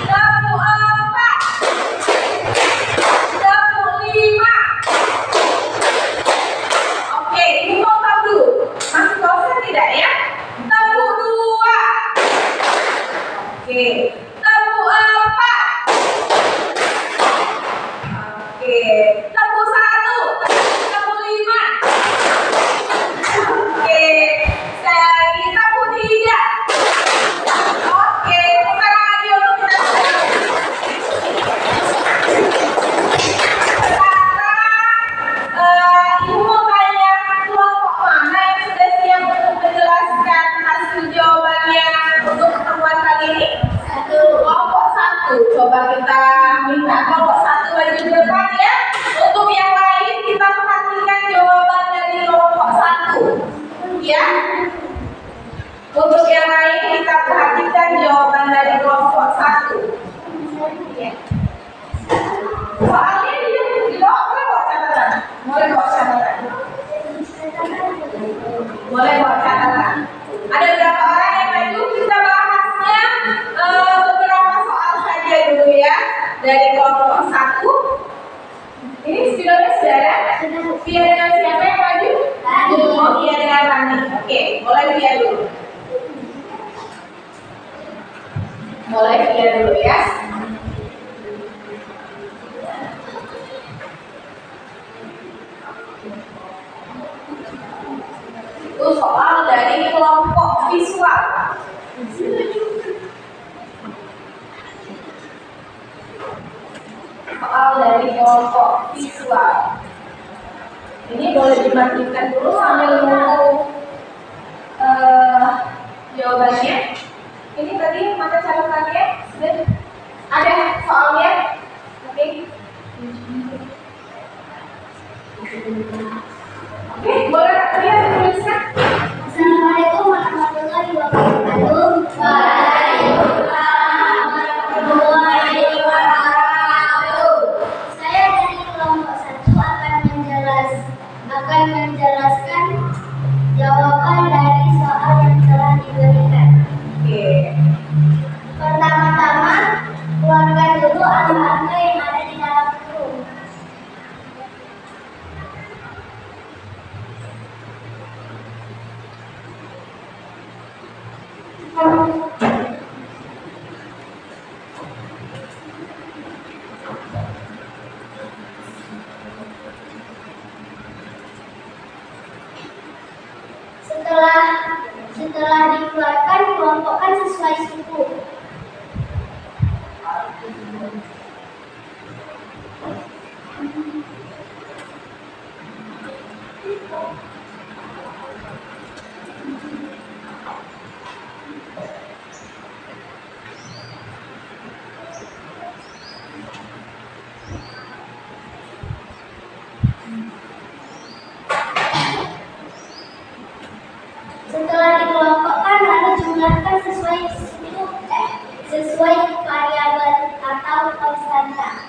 Speaker 1: temu 4, temu 5. Oke, Ibu mau tahu dulu. Masih bosan tidak ya? Temu 2. Oke, temu 4. Oke, temu 1, temu 5. Oke, sekali lagi temu 3. Oke, putar lagi untuk kita. Sekarang Ibu mau tanya kelompok mana yang sudah siap untuk menjelaskan hasil jawabannya untuk pertemuan kali ini? Kelompok 1. Coba kita minta kelompok 1 maju ke depan ya. Untuk yang lain kita perhatikan jawaban dari kelompok 1. Ya. Untuk yang lain kita perhatikan jawaban dari kelompok 1. Ya. Soalnya di bawah boleh bawa catatan. Boleh bawa catatan. Boleh bawa catatan. Ada berapa orang yang maju? Kita bahasnya beberapa soal saja dulu ya. Dari kelompok 1. Ini studionya sudah ada? Via dengan siapa yang maju? Oh, via dengan Rani. Oke, boleh via dulu. Boleh via dulu ya. Itu soal dari kelompok visual. Soal dari kelompok visual. Ini boleh dimatikan dulu sambil menunggu jawabannya. Ini tadi mata catatannya sudah ada soalnya. Oke. Oke, boleh lihat tuliskan.
Speaker 2: Assalamualaikum warahmatullahi wabarakatuh. Waalaikumsalam warahmatullahi wabarakatuh. Saya dari kelompok 1 akan menjelaskan jawaban dari soal yang telah diberikan.
Speaker 1: Oke.
Speaker 2: Pertama-tama, keluarkan dulu angka-angka yang ada di dalam huruf. Setelah dikeluarkan, kelompokkan sesuai suku. Setelah dikelompokkan, lalu jumlahkan sesuai variabel atau konstanta.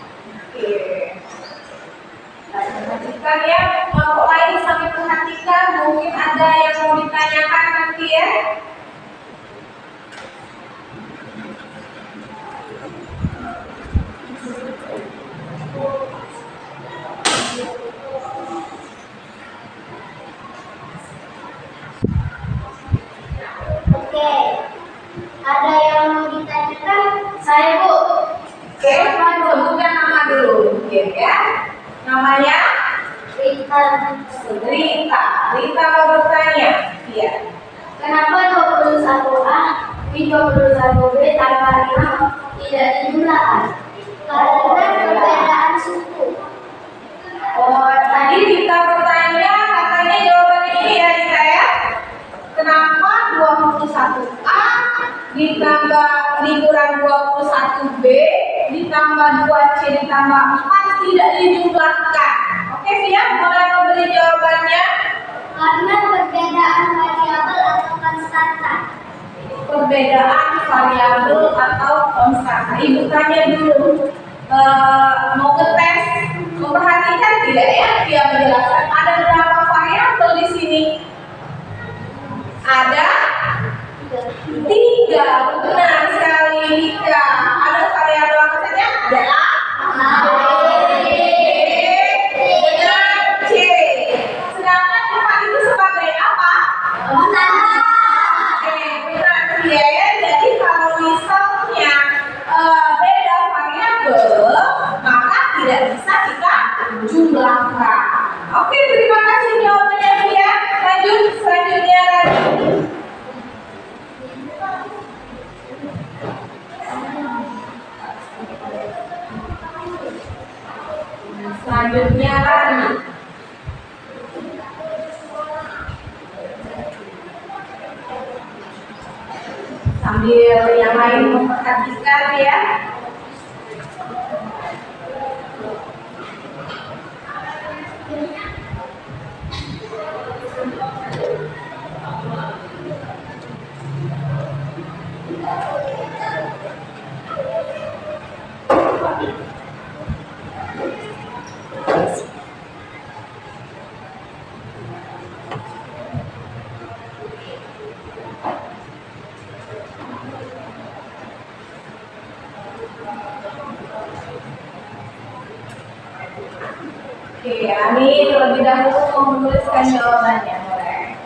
Speaker 1: Oke. Perhatikan ya, kelompok lain sambil perhatikan, mungkin ada yang mau ditanyakan nanti ya. Namanya
Speaker 2: Rita.
Speaker 1: Rita. Rita mau bertanya. Iya.
Speaker 2: Kenapa 21A di 21B tambah 5 tidak dijumlahkan? Karena perbedaan suku.
Speaker 1: Oh, tadi Rita bertanya, katanya jawabannya ini ya Rita ya. Kenapa 21A ditambah dikurang 21B ditambah 2C ditambah 4 tidak dijumlahkan? Oke, siap? Boleh memberi jawabannya?
Speaker 2: Karena perbedaan variabel atau konstanta.
Speaker 1: Perbedaan variabel atau konstanta. Ibu tanya dulu, mau ngetes, memperhatikan tidak ya? Dia menjelaskan ada berapa variabel di sini? Ada 3. Benar sekali Rika. Ada variabel apa saja? Ada A, B, dengan C. Sedangkan 4 itu sebagai apa?
Speaker 2: Konstanta.
Speaker 1: Benar ya. Jadi kalau misalnya beda variabel, maka tidak bisa kita jumlahkan. Oke, terima kasih jawabannya ya. Lanjut selanjutnya lagi. Selanjutnya lagi. Sambil yang lain memperhatikan ya. Oke, Ani terlebih dahulu mau menuliskan jawabannya, boleh?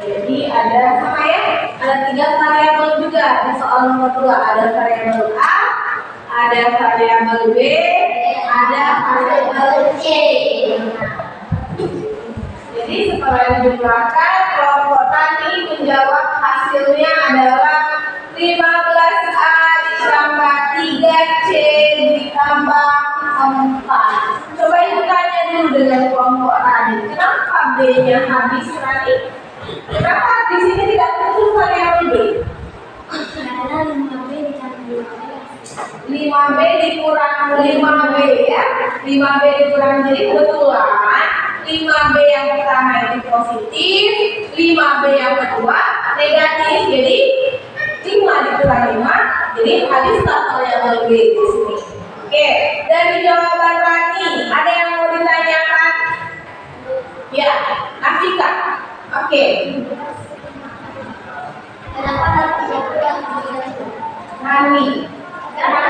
Speaker 1: Jadi ada sama ya, ada 3 variabel juga di soal nomor 2. Ada variabel A, ada variabel B, ada variabel C. Jadi setelah dijumlahkan, kelompok tani menjawab hasilnya adalah 15A ditambah 3C ditambah 4. Coba ibu tanya dulu dengan kelompok tani, kenapa B-nya habis tadi? Kenapa di sini tidak muncul variabel B?
Speaker 2: Karena 5B ditambah
Speaker 1: 5B dikurang 5B ya. 5B dikurang, jadi kebetulan 5B yang pertama itu positif, 5B yang kedua negatif. Jadi 5 dikurang 5, jadi habislah variabel B di sini. Oke, dari jawaban Rani, ada yang mau ditanyakan? Ya, Afika. Oke.
Speaker 2: Kenapa harus dilakukan
Speaker 1: Rani.
Speaker 2: Karena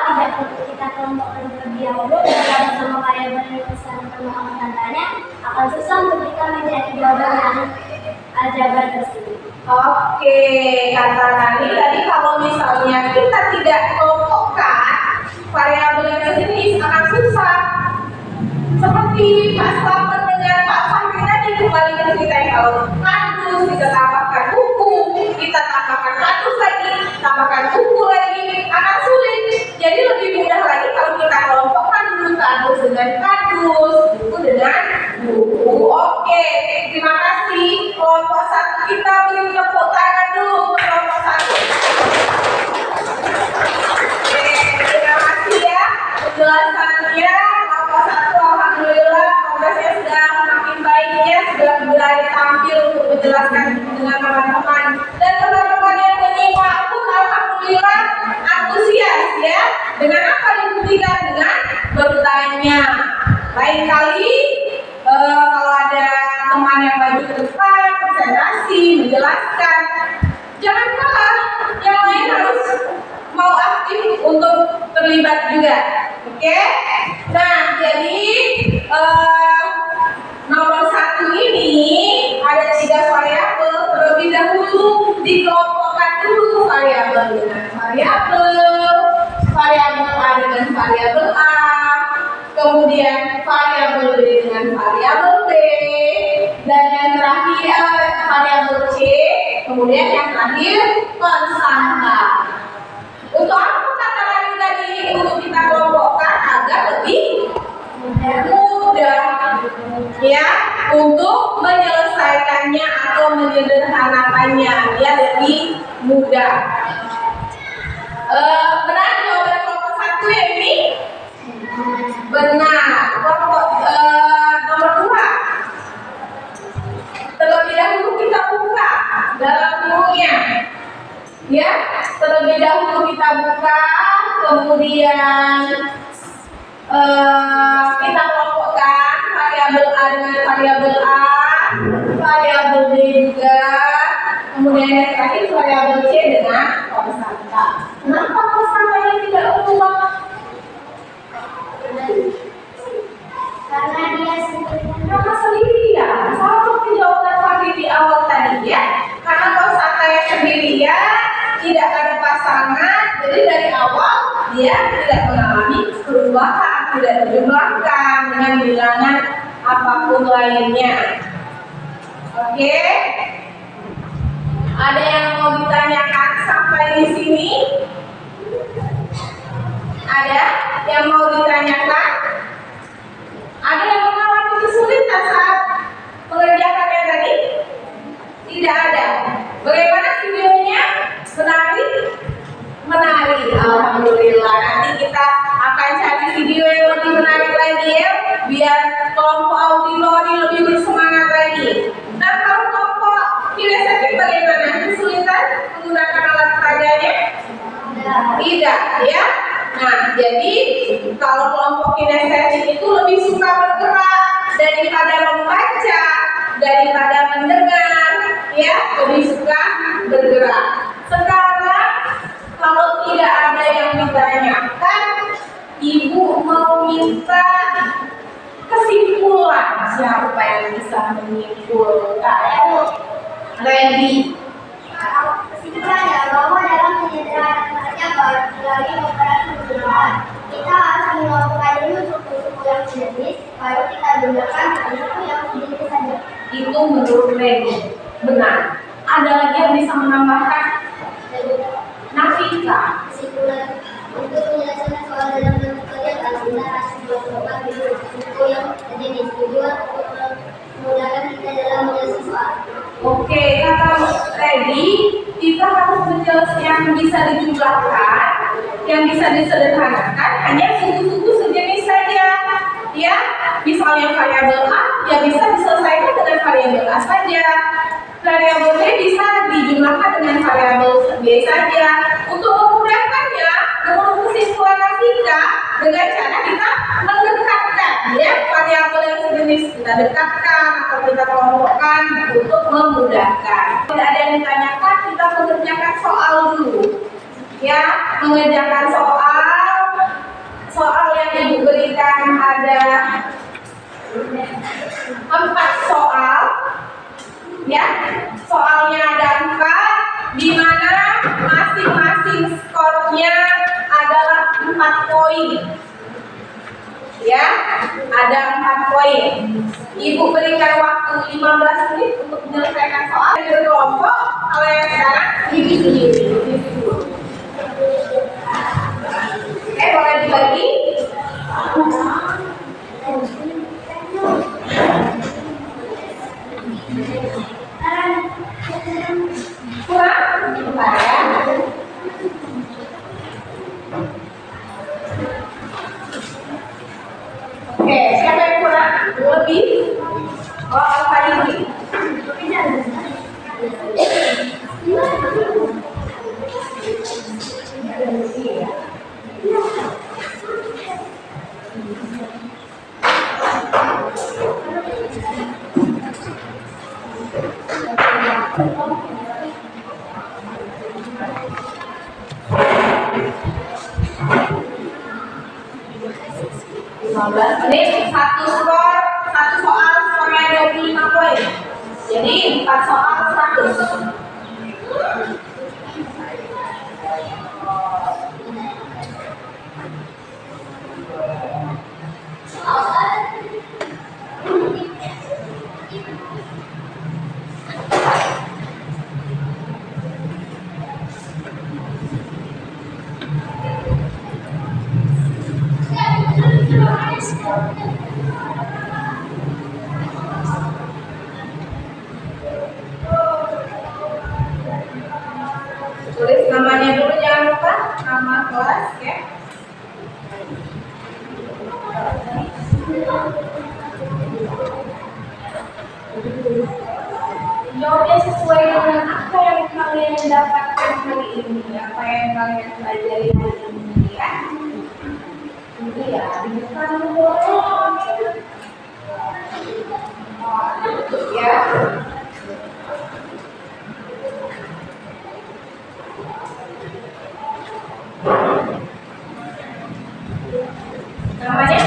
Speaker 2: tidak perlu kita kelompokkan terlebih dahulu dan sama variabel yang bersama konstantanya akan susah untuk kita mencari jawaban aljabar tersebut.
Speaker 1: Oke, kata Rani tadi kalau misalnya kita tidak kelompokkan variabel yang sejenis akan susah. Seperti Pak Slamet dengan Pak Fahri tadi, kembali ke cerita yang kalau kardus kita tambahkan buku, kita tambahkan kardus lagi, tambahkan buku lagi, akan sulit. Jadi lebih mudah lagi kalau kita kelompokkan dulu kardus dengan kardus, buku dengan buku. Oke, terima kasih. Kelompok 1 kita beri tepuk tangan dulu untuk kelompok 1. Oke, terima kasih ya penjelasannya. Kelompok 1 alhamdulillah progresnya sudah makin baik ya, sudah berani tampil untuk menjelaskan dengan teman-teman. Dan teman-teman yang menyimak pun alhamdulillah antusias ya. Dengan apa dibuktikan? Dengan menjelaskan. Jangan kalah, yang lain harus mau aktif untuk terlibat juga. Oke? Nah, jadi nomor 1 ini ada 3 variabel. Terlebih dahulu dikelompokkan dulu variabel dengan variabel, variabel A dengan variabel A, kemudian variabel B dengan variabel B, dan yang terakhir variabel C, kemudian yang terakhir konstanta. Untuk apa kata lain tadi? Untuk kita kelompokkan agar lebih mudah, ya, untuk menyelesaikannya atau menyederhanakannya, dia lebih mudah. Benar jawaban kelompok 1 ya ini? Benar. Kelompok nomor 2. Terlebih dahulu kita buka dalam bukunya. Ya, terlebih dahulu kita buka, kemudian kita kelompokkan variabel A dengan variabel A, variabel B juga, kemudian yang terakhir variabel C dengan konstanta. Kenapa konstantanya tidak berulang?
Speaker 2: Karena dia
Speaker 1: sendirian. Sama seperti jawaban Fakih di awal tadi ya. Karena konstantanya sendirian, tidak ada pasangan, jadi dari awal dia tidak mengalami perubahan, tidak dijumlahkan dengan bilangan apapun lainnya. Oke? Ada yang mau ditanyakan sampai di sini? Ada yang mau ditanyakan? Ada yang mengalami kesulitan saat mengerjakannya tadi? Tidak ada. Bagaimana videonya? Menarik? Menarik. Alhamdulillah. Nanti kita akan cari video yang lebih menarik lagi ya, biar kelompok auditori lebih bersemangat lagi. Nah, kalau kelompok kinestetik bagaimana? Kesulitan menggunakan alat peraganya? Tidak, ya. Nah, jadi kalau kelompok kinestetik itu lebih suka bergerak daripada membaca, daripada mendengar, ya, lebih suka bergerak. Sekarang kalau tidak ada yang ditanyakan, Ibu mau minta kesimpulan. Siapa yang bisa menyimpulkan? Randy.
Speaker 2: kesimpulannya bahwa dalam penyederhanaan variabel melalui operasi penjumlahan, kita harus mengelompokkan dulu suku-suku yang jenis, baru kita gunakan suku yang jenis saja.
Speaker 1: Itu menurut Randy benar. Ada lagi yang bisa menambahkan? Nafika.
Speaker 2: Kesimpulan untuk menyelesaikan soal dalam bentuk kelihatan, kita harus mengelompokkan dulu suku yang jenis, tujuan untuk memudahkan kita dalam menyelesaikan soal.
Speaker 1: Oke, kata Randy, kita harus menjelaskan yang bisa dijumlahkan, yang bisa disederhanakan hanya suku-suku sejenis saja. Ya, misalnya variabel A, ya bisa diselesaikan dengan variabel A saja. Variabel B bisa dijumlahkan dengan variabel B saja. Untuk memudahkannya, menurut kesimpulan Nafika, dengan cara kita mendekatkan, ya, variabel yang sejenis kita dekatkan atau kita kelompokkan untuk memudahkan. Tidak ada yang ditanyakan, kita mengerjakan soal dulu, ya, mengerjakan soal yang Ibu berikan ada 4 soal, ya, soalnya ada 4, di mana masing-masing skornya adalah 4 poin, ya, ada 4 poin. Ibu berikan waktu 15 menit untuk menyelesaikan soal berkelompok. Kalau yang sekarang ini sendiri. Boleh dibagi? Kurang? Bentar ya. Oke, siapa yang kurang? Lebih? Oh, apa ini? 4 soal 100. Tulis namanya dulu, jangan lupa nama kelas ya. Jawabnya sesuai dengan apa yang kalian dapatkan hari ini, apa yang kalian pelajari hari ini ya. Iya, bukan boleh. Ya. Namanya?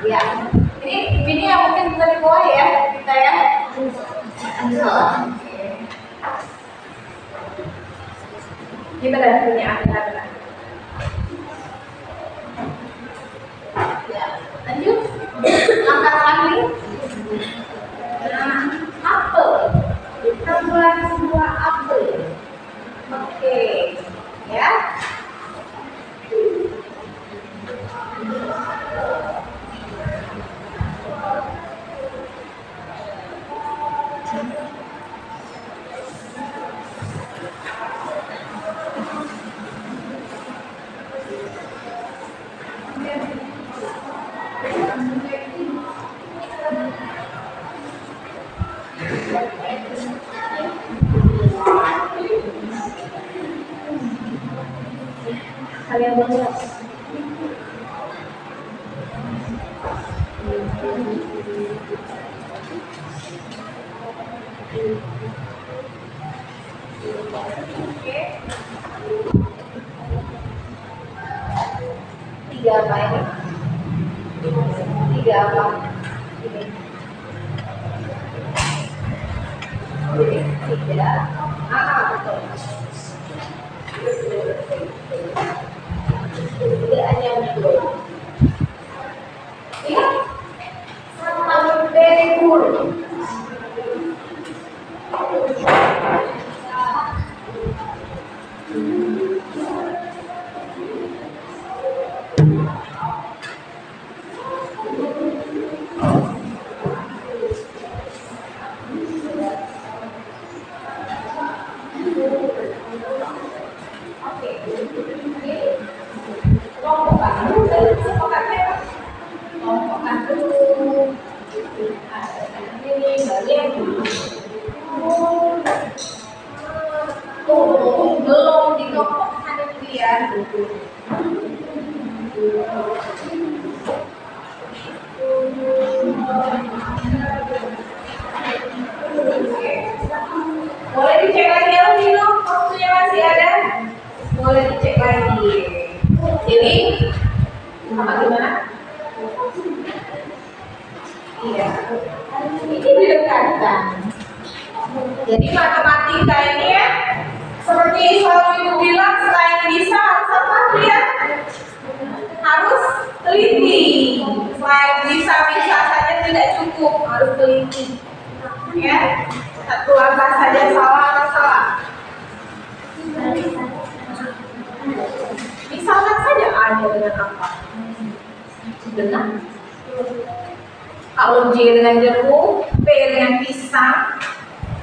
Speaker 1: Ya, ini yang mungkin bisa dimulai ya kita ya. Ini benar punya ada. Ya, lanjut. Langkah lagi. Nah, apel. Kita buat sebuah apel. Oke, ya. Kalian boleh. Oke. 3 apa ini? 3 apa? Ini. Jadi 3. Betul. Tidak hanya betul. Ya, sama very good. Kelompokkan dulu, kelompokkannya apa? Kelompokkan dulu. Ini balik. Belum dikelompokkan itu ya. Boleh dicek lagi ya, Nino, waktunya masih ada. Boleh dicek lagi. Jadi, apa gimana? Iya, ini didekatkan. Jadi matematika ini ya, seperti selalu ibu bilang, selain bisa harus apa ya? Harus teliti. Selain bisa saja tidak cukup, harus teliti. Ya, satu langkah saja salah atau salah. Misalkan saja A dengan apa? Benar. Kalau J dengan jeruk, P dengan pisang,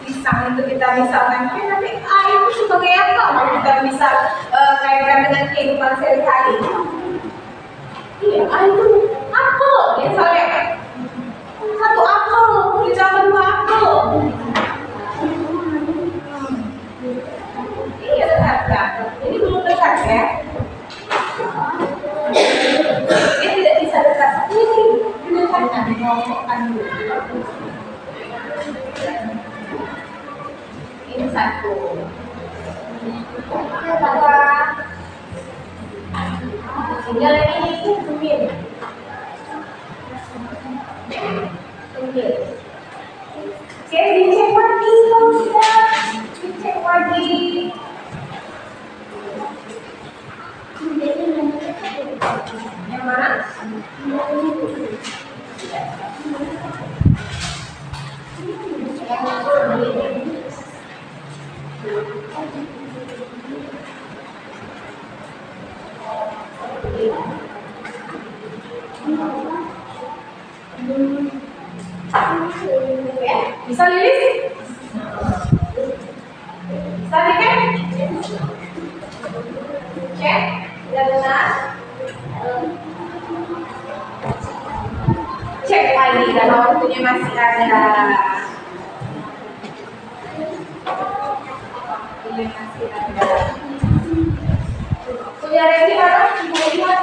Speaker 1: pisang itu kita misalkan, nanti A itu sebagai apa? Kalau kita bisa kaitkan dengan kehidupan sehari-hari. Iya, A itu apel, misalnya satu apel, ditambah 2 apel. Iya dekat kan? Ini belum dekat ya. Dia tidak bisa dekat. Ini didekatkan, dikelompokkan dulu. Ini satu. Kedua. Tinggal ini tumit. Oke, dicek lagi kalau sudah. Dicek lagi. Yang mana? Bisa Lilis? Bisa kan? Cek, sudah benar. Cek lagi kalau waktunya masih ada. Waktunya masih ada. Punya resi mana? Kita lihat.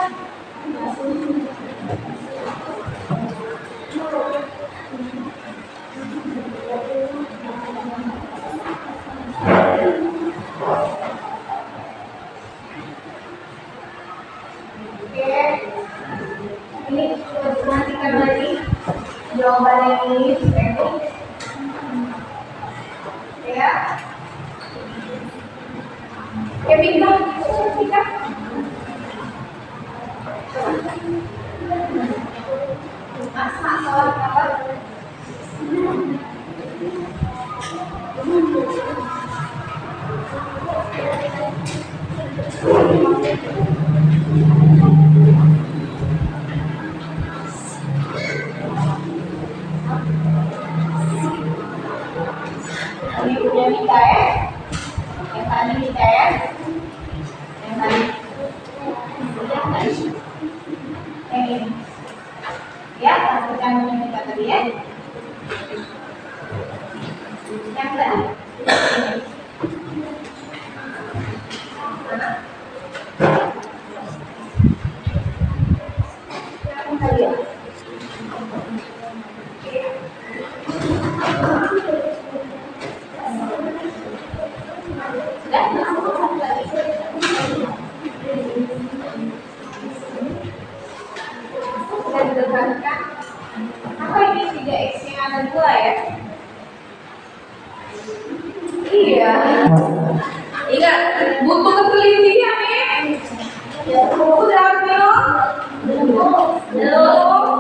Speaker 1: Ini perhatikan lagi jawaban yang ini, ya. Bintang, bintang. Masalah apa? Ini punya Mita ya, yang tadi Mita ya, yang tadi, yang ini, ya, pastikan punya Mita tadi ya, yang tadi, mana? Yang tadi ya. Apa ini 3X yang ada 2 ya? Iya. Ingat, butuh ketelitian ya. Udah belum? Belum.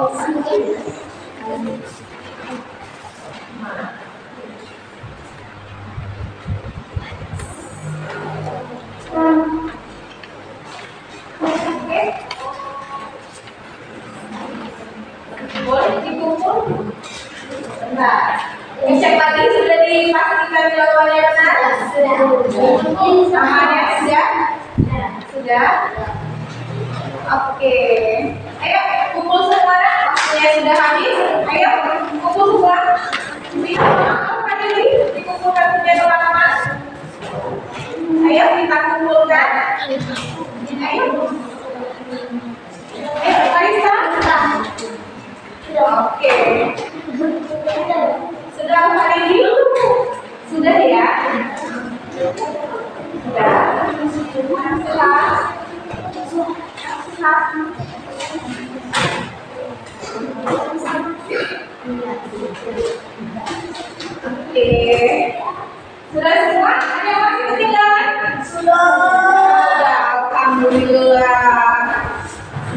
Speaker 1: Sudah? Oke. Ayo, kumpul semua. Waktunya sudah habis. Ayo, kumpul semua. Dikumpulkan punya teman-teman. Ayo, kita kumpulkan. Ayo. Marisa. Oke. Sudah hari ini? Sudah ya? Oke. Sudah semua? Ada yang masih ketinggalan? Sudah. Alhamdulillah.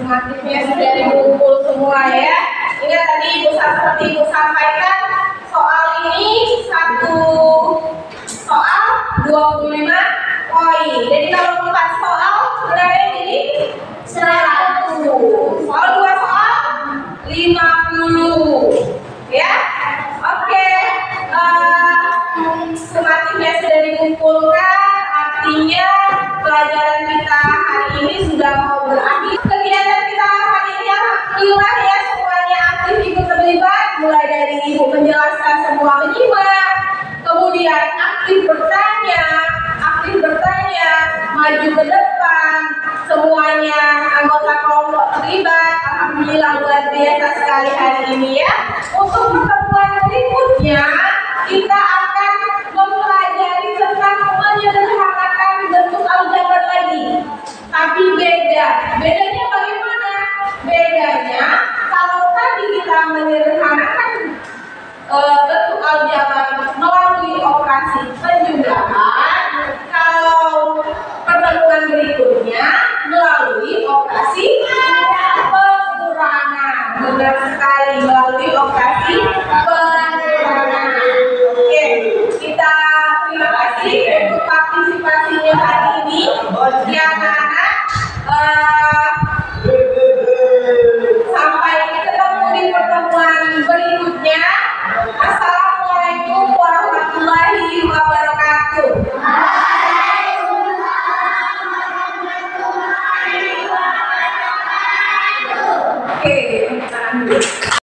Speaker 1: Aktifnya sudah dikumpul semua ya. Ingat tadi seperti Ibu sampaikan, soal ini satu soal 25 poin. Jadi kalau 4 soal sebenarnya jadi 100. Soal 2 soal 50. Ya. Oke. Semakinnya sudah dikumpulkan, artinya pelajaran kita hari ini sudah mau berakhir. Kegiatan kita hari ini alhamdulillah ya, semuanya aktif ikut terlibat, mulai dari Ibu menjelaskan semua menyimak, kemudian aktif bertanya, maju ke depan, semuanya anggota kelompok terlibat. Alhamdulillah luar biasa sekali hari ini ya. Untuk pertemuan berikutnya kita